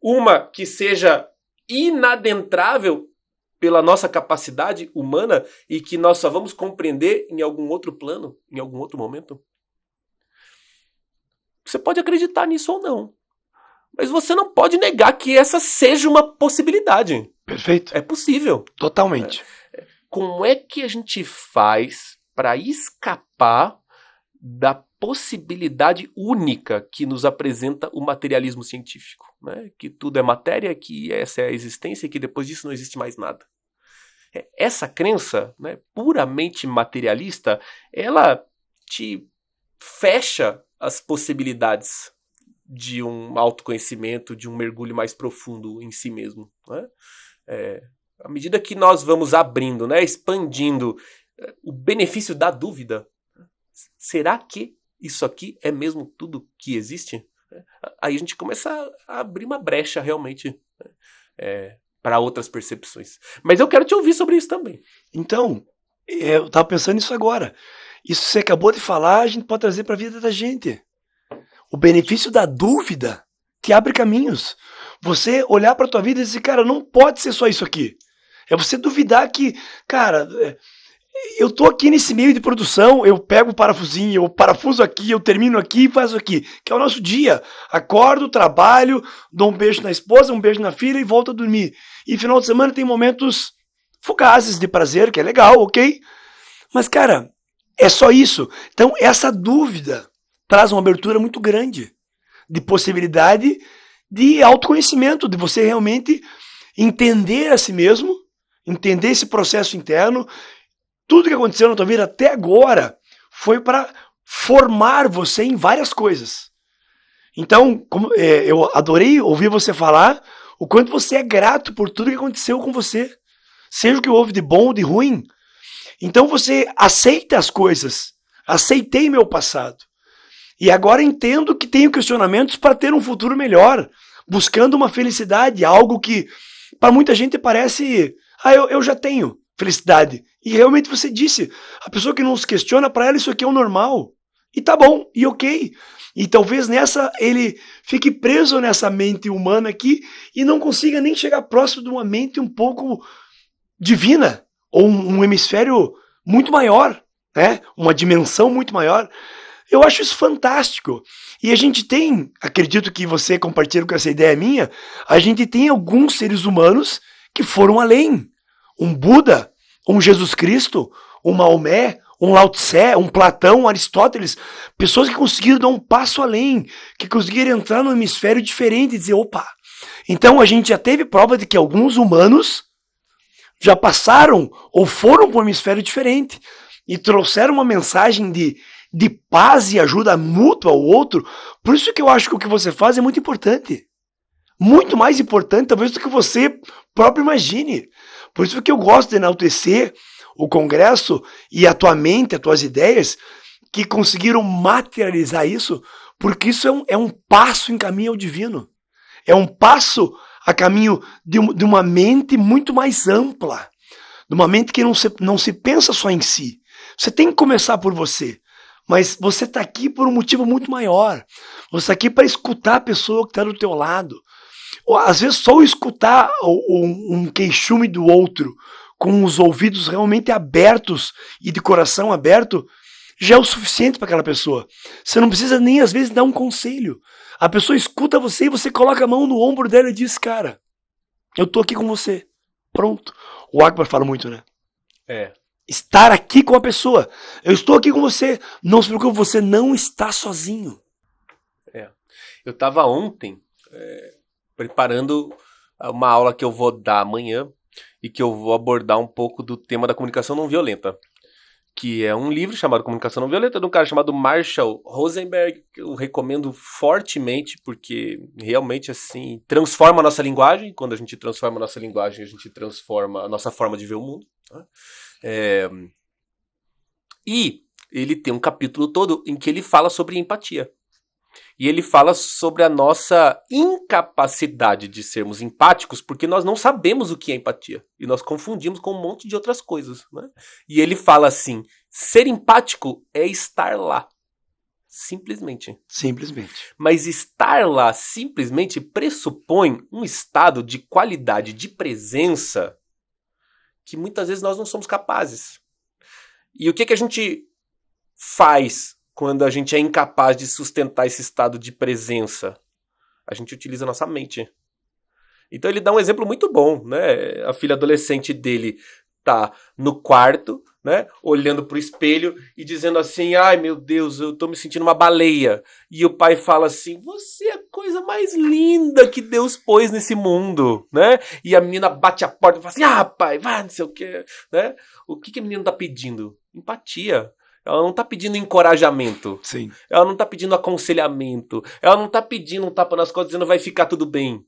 Uma que seja inadentrável pela nossa capacidade humana e que nós só vamos compreender em algum outro plano, em algum outro momento? Você pode acreditar nisso ou não, mas você não pode negar que essa seja uma possibilidade. Perfeito. É possível. Totalmente. Como é que a gente faz para escapar da possibilidade única que nos apresenta o materialismo científico, né? Que tudo é matéria, que essa é a existência e que depois disso não existe mais nada. Essa crença, né, puramente materialista, ela te fecha as possibilidades de um autoconhecimento, de um mergulho mais profundo em si mesmo, né? À medida que nós vamos abrindo, né, expandindo o benefício da dúvida, será que isso aqui é mesmo tudo que existe? Aí a gente começa a abrir uma brecha realmente, para outras percepções. Mas eu quero te ouvir sobre isso também. Então, eu estava pensando nisso agora. Isso que você acabou de falar, a gente pode trazer para a vida da gente. O benefício da dúvida te abre caminhos. Você olhar para tua vida e dizer, cara, não pode ser só isso aqui. É você duvidar que, cara, eu tô aqui nesse meio de produção, eu pego o parafusinho, eu parafuso aqui, eu termino aqui e faço aqui, que é o nosso dia. Acordo, trabalho, dou um beijo na esposa, um beijo na filha e volto a dormir. E final de semana tem momentos fugazes de prazer, que é legal, ok? Mas, cara, é só isso. Então, essa dúvida traz uma abertura muito grande de possibilidade de autoconhecimento, de você realmente entender a si mesmo, entender esse processo interno. Tudo que aconteceu na tua vida até agora foi para formar você em várias coisas. Então, eu adorei ouvir você falar o quanto você é grato por tudo que aconteceu com você. Seja o que houve de bom ou de ruim. Então você aceita as coisas. Aceitei meu passado. E agora entendo que tenho questionamentos para ter um futuro melhor. Buscando uma felicidade, algo que para muita gente parece... eu já tenho felicidade. E realmente você disse, a pessoa que não se questiona, para ela isso aqui é o normal. E tá bom, e ok. E talvez ele fique preso nessa mente humana aqui e não consiga nem chegar próximo de uma mente um pouco divina, ou um hemisfério muito maior, né? Uma dimensão muito maior. Eu acho isso fantástico. E a gente tem, acredito que você compartilha com essa ideia minha, a gente tem alguns seres humanos que foram além. Um Buda, um Jesus Cristo, um Maomé, um Lao Tse, um Platão, um Aristóteles, pessoas que conseguiram dar um passo além, que conseguiram entrar num hemisfério diferente e dizer, opa. Então a gente já teve prova de que alguns humanos já passaram ou foram para um hemisfério diferente e trouxeram uma mensagem de paz e ajuda mútua ao outro. Por isso que eu acho que o que você faz é muito importante. Muito mais importante, talvez, do que você próprio imagine. Por isso que eu gosto de enaltecer o Congresso e a tua mente, as tuas ideias, que conseguiram materializar isso, porque isso é um passo em caminho ao divino. É um passo a caminho de uma mente muito mais ampla. De uma mente que não se pensa só em si. Você tem que começar por você. Mas você está aqui por um motivo muito maior. Você está aqui para escutar a pessoa que está do teu lado. Ou, às vezes só escutar um queixume do outro com os ouvidos realmente abertos e de coração aberto já é o suficiente para aquela pessoa. Você não precisa nem às vezes dar um conselho. A pessoa escuta você e você coloca a mão no ombro dela e diz, cara, eu tô aqui com você. Pronto. O Akbar fala muito, né? Estar aqui com a pessoa. Eu estou aqui com você. Não se preocupe, você não está sozinho. Eu estava ontem preparando uma aula que eu vou dar amanhã e que eu vou abordar um pouco do tema da comunicação não violenta, que é um livro chamado Comunicação Não Violenta, de um cara chamado Marshall Rosenberg, que eu recomendo fortemente, porque realmente, assim, transforma a nossa linguagem. Quando a gente transforma a nossa linguagem, a gente transforma a nossa forma de ver o mundo. Né? E ele tem um capítulo todo em que ele fala sobre empatia. E ele fala sobre a nossa incapacidade de sermos empáticos, porque nós não sabemos o que é empatia. E nós confundimos com um monte de outras coisas. Né? E ele fala assim, ser empático é estar lá. Simplesmente. Simplesmente. Mas estar lá simplesmente pressupõe um estado de qualidade de presença que muitas vezes nós não somos capazes. E o que a gente faz quando a gente é incapaz de sustentar esse estado de presença? A gente utiliza a nossa mente. Então ele dá um exemplo muito bom, né? A filha adolescente dele tá no quarto, né? Olhando pro espelho e dizendo assim, ai meu Deus, eu tô me sentindo uma baleia. E o pai fala assim, você é a coisa mais linda que Deus pôs nesse mundo, né? E a menina bate a porta e fala assim, pai, vai, não sei o quê, né? O que a menina tá pedindo? Empatia. Ela não tá pedindo encorajamento. Sim. Ela não tá pedindo aconselhamento. Ela não tá pedindo um tapa nas costas dizendo vai ficar tudo bem.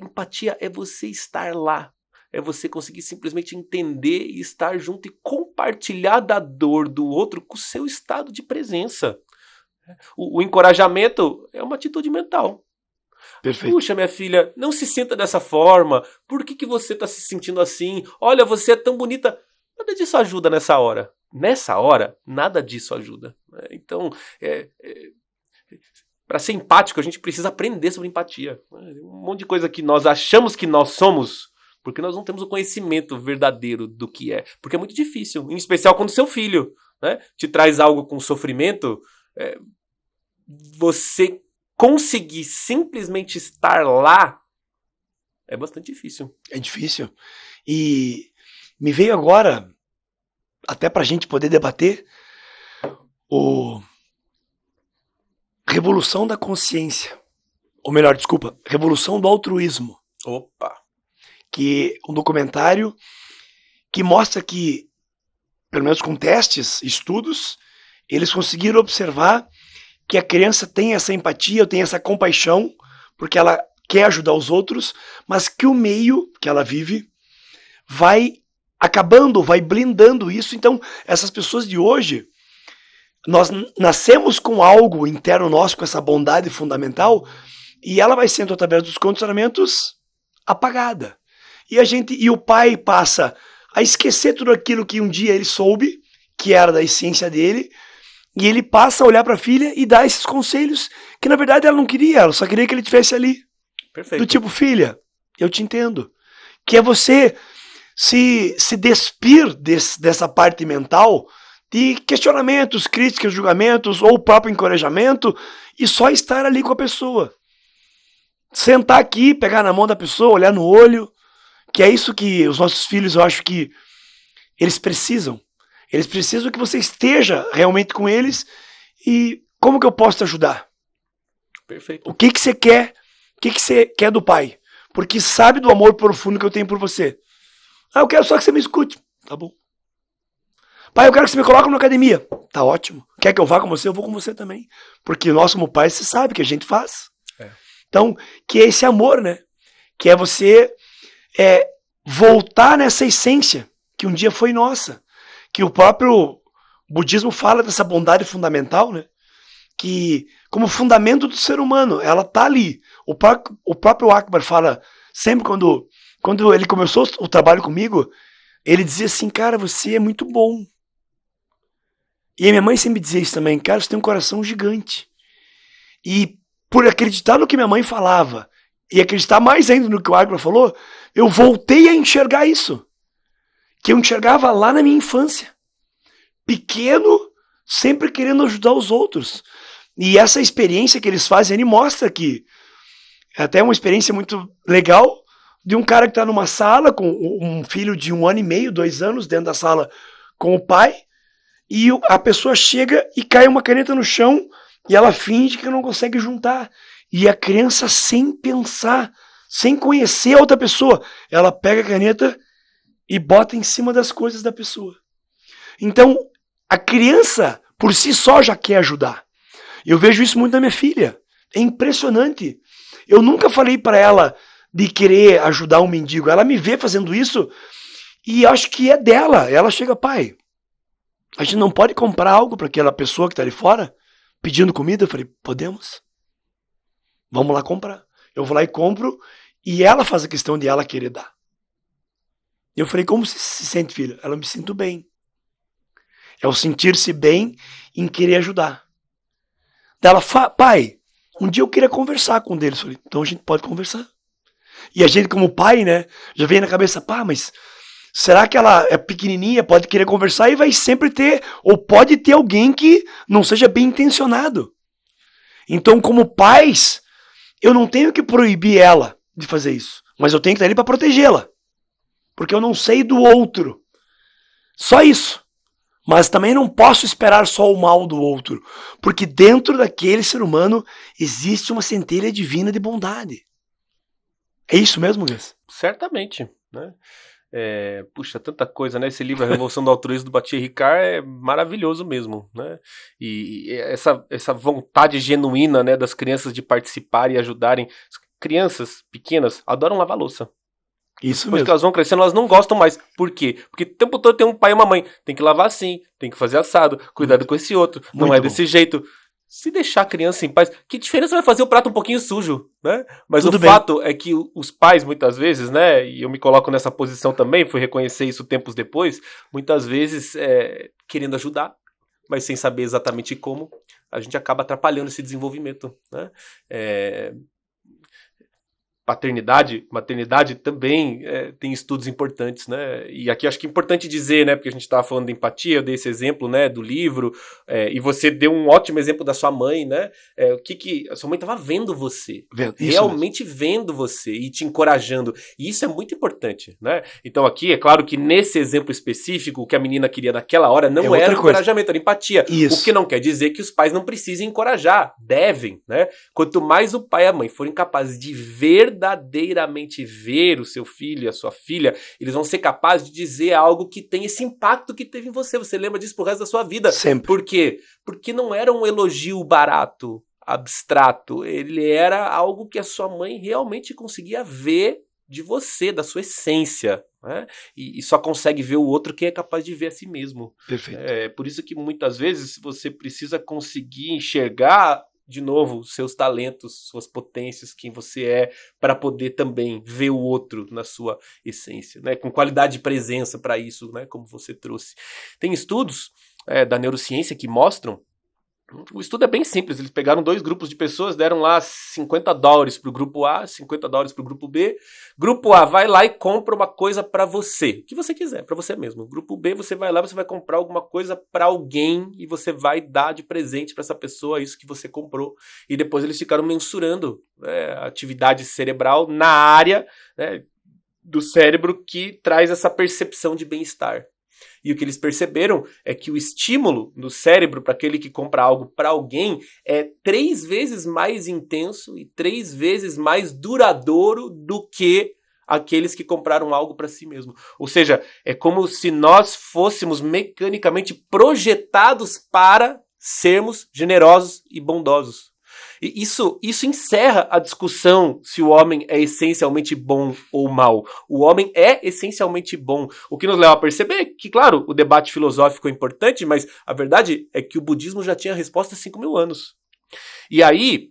Empatia é você estar lá. É você conseguir simplesmente entender e estar junto e compartilhar da dor do outro com o seu estado de presença. O encorajamento é uma atitude mental. Perfeito. Puxa, minha filha, não se sinta dessa forma. Por que você está se sentindo assim? Olha, você é tão bonita. Nada disso ajuda nessa hora. Nessa hora, nada disso ajuda. Então, para ser empático, a gente precisa aprender sobre empatia. Um monte de coisa que nós achamos que nós somos, porque nós não temos o conhecimento verdadeiro do que é. Porque é muito difícil, em especial quando seu filho, né, te traz algo com sofrimento, você conseguir simplesmente estar lá é bastante difícil. É difícil. E me veio agora, até pra gente poder debater, o Revolução da Consciência. Ou melhor, desculpa, Revolução do Altruísmo. Opa! Que é um documentário que mostra que, pelo menos com testes, estudos, eles conseguiram observar que a criança tem essa empatia, tem essa compaixão, porque ela quer ajudar os outros, mas que o meio que ela vive vai acabando, vai blindando isso. Então, essas pessoas de hoje, nós nascemos com algo interno nosso, com essa bondade fundamental, e ela vai sendo, através dos condicionamentos, apagada. E o pai passa a esquecer tudo aquilo que um dia ele soube, que era da essência dele, e ele passa a olhar para a filha e dar esses conselhos que, na verdade, ela não queria, ela só queria que ele estivesse ali. Perfeito. Do tipo, filha, eu te entendo. Que é você se despir dessa parte mental de questionamentos, críticas, julgamentos ou o próprio encorajamento e só estar ali com a pessoa. Sentar aqui, pegar na mão da pessoa, olhar no olho, que é isso que os nossos filhos, eu acho que eles precisam. Eles precisam que você esteja realmente com eles e como que eu posso te ajudar? Perfeito. O que você quer? O que você quer do pai? Porque sabe do amor profundo que eu tenho por você. Eu quero só que você me escute. Tá bom. Pai, eu quero que você me coloque na academia. Tá ótimo. Quer que eu vá com você? Eu vou com você também. Porque nós, como pai, você sabe que a gente faz. Então, que é esse amor, né? Que é você voltar nessa essência que um dia foi nossa. Que o próprio budismo fala dessa bondade fundamental, né? Que como fundamento do ser humano, ela tá ali. O próprio Akbar fala, sempre quando ele começou o trabalho comigo, ele dizia assim, cara, você é muito bom. E a minha mãe sempre dizia isso também, cara, você tem um coração gigante. E por acreditar no que minha mãe falava, e acreditar mais ainda no que o Akbar falou, eu voltei a enxergar isso. Que eu enxergava lá na minha infância. Pequeno, sempre querendo ajudar os outros. E essa experiência que eles fazem, ele mostra que é até uma experiência muito legal de um cara que está numa sala com um filho de 1 ano e meio, 2 anos, dentro da sala com o pai, e a pessoa chega e cai uma caneta no chão e ela finge que não consegue juntar. E a criança, sem pensar, sem conhecer a outra pessoa, ela pega a caneta e bota em cima das coisas da pessoa. Então, a criança, por si só, já quer ajudar. Eu vejo isso muito na minha filha. É impressionante. Eu nunca falei para ela de querer ajudar um mendigo. Ela me vê fazendo isso e acho que é dela. Ela chega, pai, a gente não pode comprar algo para aquela pessoa que está ali fora pedindo comida? Eu falei, podemos. Vamos lá comprar. Eu vou lá e compro e ela faz a questão de ela querer dar. Eu falei, como você se sente, filha? Ela, me sinto bem. É o sentir-se bem em querer ajudar. Ela fala, pai, um dia eu queria conversar com eles. Eu falei, então a gente pode conversar. E a gente, como pai, né, já vem na cabeça, pá, mas será que ela é pequenininha, pode querer conversar e vai sempre ter, ou pode ter alguém que não seja bem intencionado. Então, como pais, eu não tenho que proibir ela de fazer isso, mas eu tenho que estar ali para protegê-la. Porque eu não sei do outro. Só isso. Mas também não posso esperar só o mal do outro. Porque dentro daquele ser humano existe uma centelha divina de bondade. É isso mesmo, Gus? Certamente, né? Puxa, tanta coisa, né? Esse livro, A Revolução do Altruísmo, do Batier Ricard, é maravilhoso mesmo, né? E essa vontade genuína, né, das crianças de participarem e ajudarem. Crianças pequenas adoram lavar louça. Isso Depois mesmo. que elas vão crescendo, elas não gostam mais. Por quê? Porque o tempo todo tem um pai e uma mãe. Tem que lavar assim, tem que fazer assado, cuidado com esse outro. Não Muito é bom. desse jeito. Se deixar a criança em paz, que diferença vai fazer o prato um pouquinho sujo, né? Mas Tudo o bem. fato é que os pais, muitas vezes, né? E eu me coloco nessa posição também, fui reconhecer isso tempos depois, muitas vezes querendo ajudar, mas sem saber exatamente como. a gente acaba atrapalhando esse desenvolvimento, né? Paternidade, maternidade também tem estudos importantes, né? E aqui acho que é importante dizer, né? Porque a gente estava falando de empatia, eu dei esse exemplo, né? Do livro, e você deu um ótimo exemplo da sua mãe, né? O que a sua mãe estava vendo você, realmente vendo você e te encorajando. E isso é muito importante, né? Então aqui, é claro que nesse exemplo específico, o que a menina queria naquela hora não era encorajamento, era empatia. Isso. O que não quer dizer que os pais não precisem encorajar, devem, né? Quanto mais o pai e a mãe forem capazes de verdadeiramente ver o seu filho e a sua filha, eles vão ser capazes de dizer algo que tem esse impacto que teve em você. Você lembra disso pro resto da sua vida. Sempre. Por quê? Porque não era um elogio barato, abstrato. Ele era algo que a sua mãe realmente conseguia ver de você, da sua essência. Né? E só consegue ver o outro quem é capaz de ver a si mesmo. Perfeito. Por isso que muitas vezes você precisa conseguir enxergar de novo, seus talentos, suas potências, quem você é, para poder também ver o outro na sua essência, né? Com qualidade de presença para isso, né? Como você trouxe. Tem estudos da neurociência que mostram. O estudo é bem simples, eles pegaram 2 grupos de pessoas, deram lá $50 pro grupo A, $50 pro grupo B. Grupo A vai lá e compra uma coisa para você, o que você quiser, para você mesmo. Grupo B, você vai lá, você vai comprar alguma coisa para alguém e você vai dar de presente para essa pessoa isso que você comprou. E depois eles ficaram mensurando a atividade cerebral na área, né, do cérebro que traz essa percepção de bem-estar. E o que eles perceberam é que o estímulo no cérebro para aquele que compra algo para alguém é 3 vezes mais intenso e 3 vezes mais duradouro do que aqueles que compraram algo para si mesmo. Ou seja, é como se nós fôssemos mecanicamente projetados para sermos generosos e bondosos. E isso encerra a discussão se o homem é essencialmente bom ou mal. O homem é essencialmente bom. O que nos leva a perceber que, claro, o debate filosófico é importante, mas a verdade é que o budismo já tinha a resposta há 5.000 anos. E aí,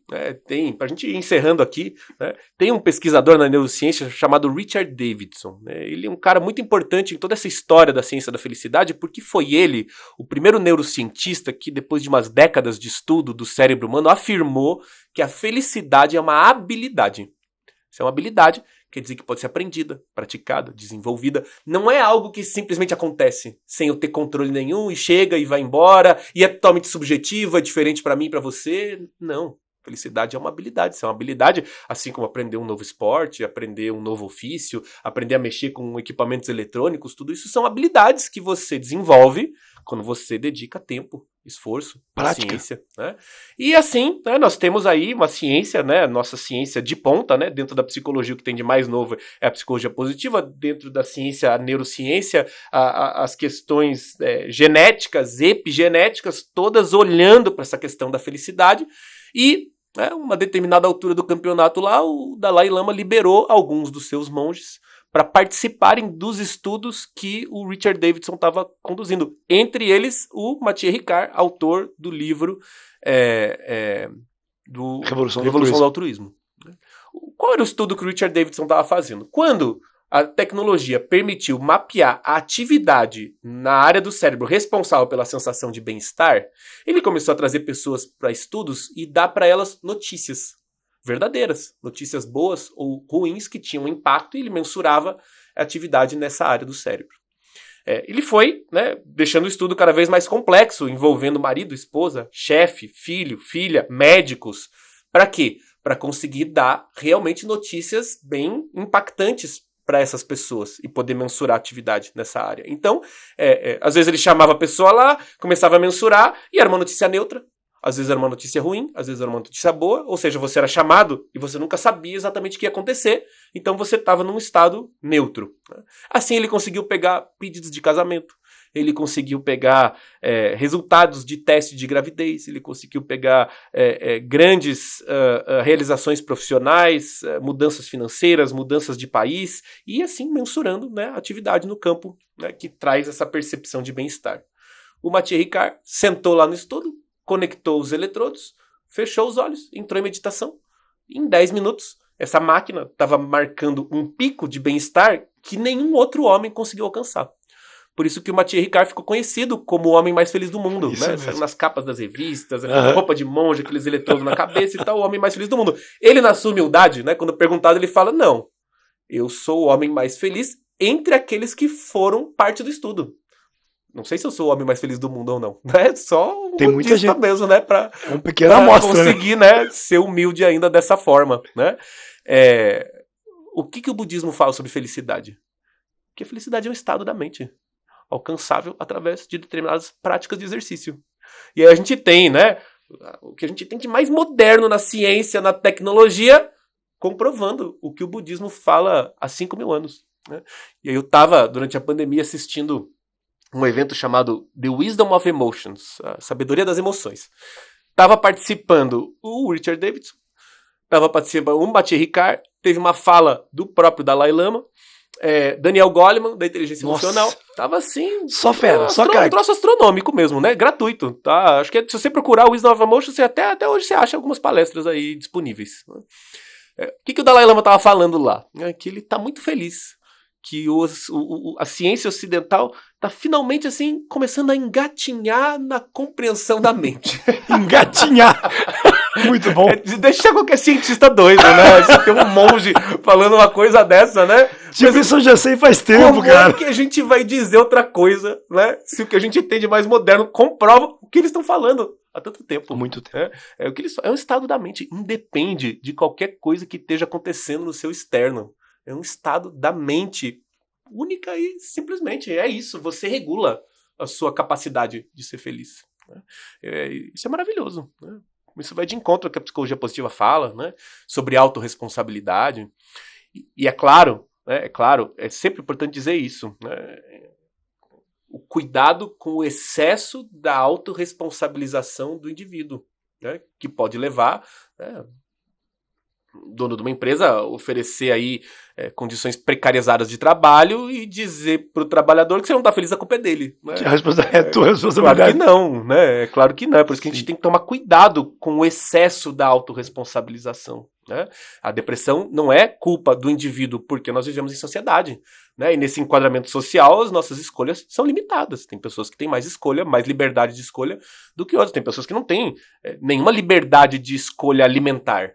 pra gente ir encerrando aqui, né, tem um pesquisador na neurociência chamado Richard Davidson. Né, ele é um cara muito importante em toda essa história da ciência da felicidade, porque foi ele o primeiro neurocientista que, depois de umas décadas de estudo do cérebro humano, afirmou que a felicidade é uma habilidade. Isso é uma habilidade, quer dizer que pode ser aprendida, praticada, desenvolvida. Não é algo que simplesmente acontece sem eu ter controle nenhum e chega e vai embora e é totalmente subjetivo, é diferente para mim e para você. Não. Felicidade é uma habilidade. Isso é uma habilidade, assim como aprender um novo esporte, aprender um novo ofício, aprender a mexer com equipamentos eletrônicos, tudo isso são habilidades que você desenvolve quando você dedica tempo, esforço, paciência, né? E assim, né, nós temos aí uma ciência, né, nossa ciência de ponta, né, dentro da psicologia, o que tem de mais novo é a psicologia positiva, dentro da ciência, a neurociência, as questões genéticas, epigenéticas, todas olhando para essa questão da felicidade. E uma determinada altura do campeonato lá, o Dalai Lama liberou alguns dos seus monges para participarem dos estudos que o Richard Davidson estava conduzindo. Entre eles, o Mathieu Ricard, autor do livro do Revolução do Altruísmo. Qual era o estudo que o Richard Davidson estava fazendo? Quando a tecnologia permitiu mapear a atividade na área do cérebro responsável pela sensação de bem-estar, ele começou a trazer pessoas para estudos e dar para elas notícias verdadeiras, notícias boas ou ruins que tinham impacto, e ele mensurava a atividade nessa área do cérebro. Ele foi, né, deixando o estudo cada vez mais complexo, envolvendo marido, esposa, chefe, filho, filha, médicos. Para quê? Para conseguir dar realmente notícias bem impactantes para essas pessoas e poder mensurar a atividade nessa área. Então, às vezes ele chamava a pessoa lá, começava a mensurar e era uma notícia neutra. Às vezes era uma notícia ruim, às vezes era uma notícia boa, ou seja, você era chamado e você nunca sabia exatamente o que ia acontecer, então você estava num estado neutro. Assim ele conseguiu pegar pedidos de casamento, ele conseguiu pegar resultados de teste de gravidez, ele conseguiu pegar grandes realizações profissionais, mudanças financeiras, mudanças de país, e assim mensurando, né, a atividade no campo, né, que traz essa percepção de bem-estar. O Mathieu Ricard sentou lá no estudo, conectou os eletrodos, fechou os olhos, entrou em meditação. Em 10 minutos, essa máquina estava marcando um pico de bem-estar que nenhum outro homem conseguiu alcançar. Por isso que o Mathieu Ricard ficou conhecido como o homem mais feliz do mundo, né? Saiu nas capas das revistas, roupa de monge, aqueles eletrodos na cabeça e tal, o homem mais feliz do mundo. Ele, na sua humildade, né, quando perguntado, ele fala, não, eu sou o homem mais feliz entre aqueles que foram parte do estudo. Não sei se eu sou o homem mais feliz do mundo ou não. É só tem muita gente mesmo, né? Pra amostra, conseguir, né, ser humilde ainda dessa forma, né? O que o budismo fala sobre felicidade? Que a felicidade é um estado da mente, alcançável através de determinadas práticas de exercício. E aí a gente tem, né, o que a gente tem de mais moderno na ciência, na tecnologia, comprovando o que o budismo fala há 5.000 anos. Né? E aí eu estava, durante a pandemia, assistindo um evento chamado The Wisdom of Emotions, a sabedoria das emoções. Estava participando o Richard Davidson, estava participando o Mathieu Ricard, teve uma fala do próprio Dalai Lama, Daniel Goleman, da inteligência emocional. Tava assim. Só fera, só cara. Um troço astronômico mesmo, né? Gratuito. Tá? Acho que se você procurar o Wisdom of Emotion, você até hoje você acha algumas palestras aí disponíveis. O que o Dalai Lama tava falando lá? Que ele tá muito feliz. Que a ciência ocidental tá finalmente assim começando a engatinhar na compreensão da mente. Engatinhar! Muito bom. Deixa qualquer cientista doido, né? Você tem um monge falando uma coisa dessa, né? Tipo, isso eu já sei faz tempo, cara. Como é que a gente vai dizer outra coisa, né? Se o que a gente tem de mais moderno comprova o que eles estão falando há tanto tempo. Muito tempo. É um estado da mente. Independe de qualquer coisa que esteja acontecendo no seu externo. É um estado da mente única e simplesmente é isso. Você regula a sua capacidade de ser feliz. Né? Isso é maravilhoso. Né? Isso vai de encontro ao que a psicologia positiva fala, né? Sobre autorresponsabilidade. E é claro, é sempre importante dizer isso. Né? O cuidado com o excesso da autorresponsabilização do indivíduo, né? Que pode levar... dono de uma empresa oferecer aí condições precarizadas de trabalho e dizer pro trabalhador que você não tá feliz, a culpa é dele. Né? É tua responsabilidade. Claro que não, né? É claro que não. É por isso que a gente tem que tomar cuidado com o excesso da autorresponsabilização. Né? A depressão não é culpa do indivíduo, porque nós vivemos em sociedade. Né? E nesse enquadramento social, as nossas escolhas são limitadas. Tem pessoas que têm mais escolha, mais liberdade de escolha do que outras. Tem pessoas que não têm nenhuma liberdade de escolha alimentar.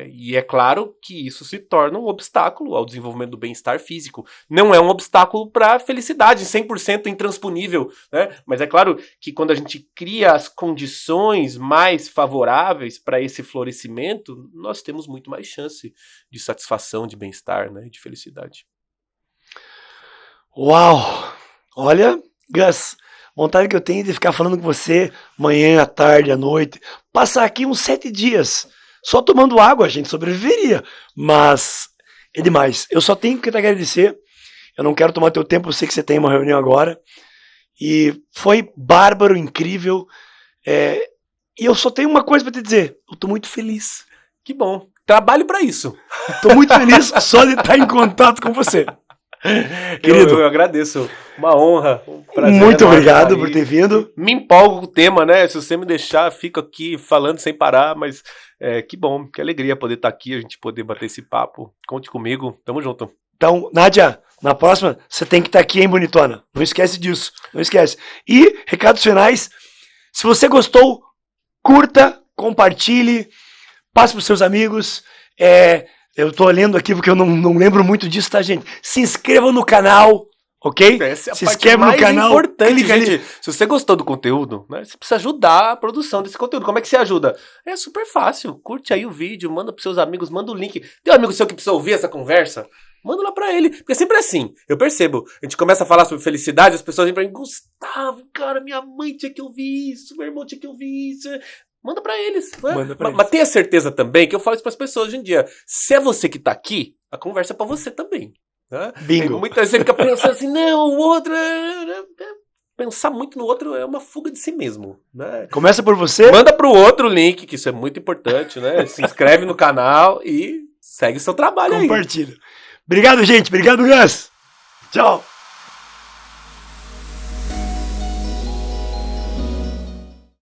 E é claro que isso se torna um obstáculo ao desenvolvimento do bem-estar físico. Não é um obstáculo para a felicidade, 100% intransponível. Né? Mas é claro que quando a gente cria as condições mais favoráveis para esse florescimento, nós temos muito mais chance de satisfação, de bem-estar, né? De felicidade. Uau! Olha, Gus, vontade que eu tenho de ficar falando com você manhã, à tarde, à noite. Passar aqui uns 7 dias... Só tomando água a gente sobreviveria, mas é demais. Eu só tenho que te agradecer. Eu não quero tomar teu tempo, eu sei que você tem uma reunião agora. E foi bárbaro, incrível. E eu só tenho uma coisa para te dizer. Eu tô muito feliz. Que bom. Trabalho para isso. Tô muito feliz só de estar em contato com você. Querido, eu agradeço. Uma honra. Um prazer. Muito obrigado por ter vindo. Me empolgo com o tema, né? Se você me deixar, fico aqui falando sem parar, mas que bom, que alegria poder estar aqui, a gente poder bater esse papo. Conte comigo, tamo junto. Então, Nádia, na próxima, você tem que estar aqui, hein, bonitona? Não esquece disso, não esquece. E, recados finais, se você gostou, curta, compartilhe, passe para os seus amigos. Eu tô lendo aqui porque eu não lembro muito disso, tá, gente? Se inscreva no canal, ok? Essa é a se parte inscreva mais no canal, importante, clica gente. ali. Se você gostou do conteúdo, né, você precisa ajudar a produção desse conteúdo. Como é que você ajuda? É super fácil. Curte aí o vídeo, manda pros seus amigos, manda o link. Tem um amigo seu que precisa ouvir essa conversa? Manda lá pra ele. Porque sempre é assim. Eu percebo. A gente começa a falar sobre felicidade, as pessoas vêm pra mim, Gustavo, cara, minha mãe tinha que ouvir isso, meu irmão tinha que ouvir isso. Manda pra eles. Né? Mas tenha certeza também que eu falo isso pras pessoas hoje em dia. Se é você que tá aqui, a conversa é pra você também. Né? Bingo. Muita gente fica pensando assim, não, o outro... Pensar muito no outro é uma fuga de si mesmo. Né? Começa por você. Manda pro outro o link, que isso é muito importante, né? Se inscreve no canal e segue seu trabalho aí. Compartilha. Obrigado, gente. Obrigado, Gus. Tchau.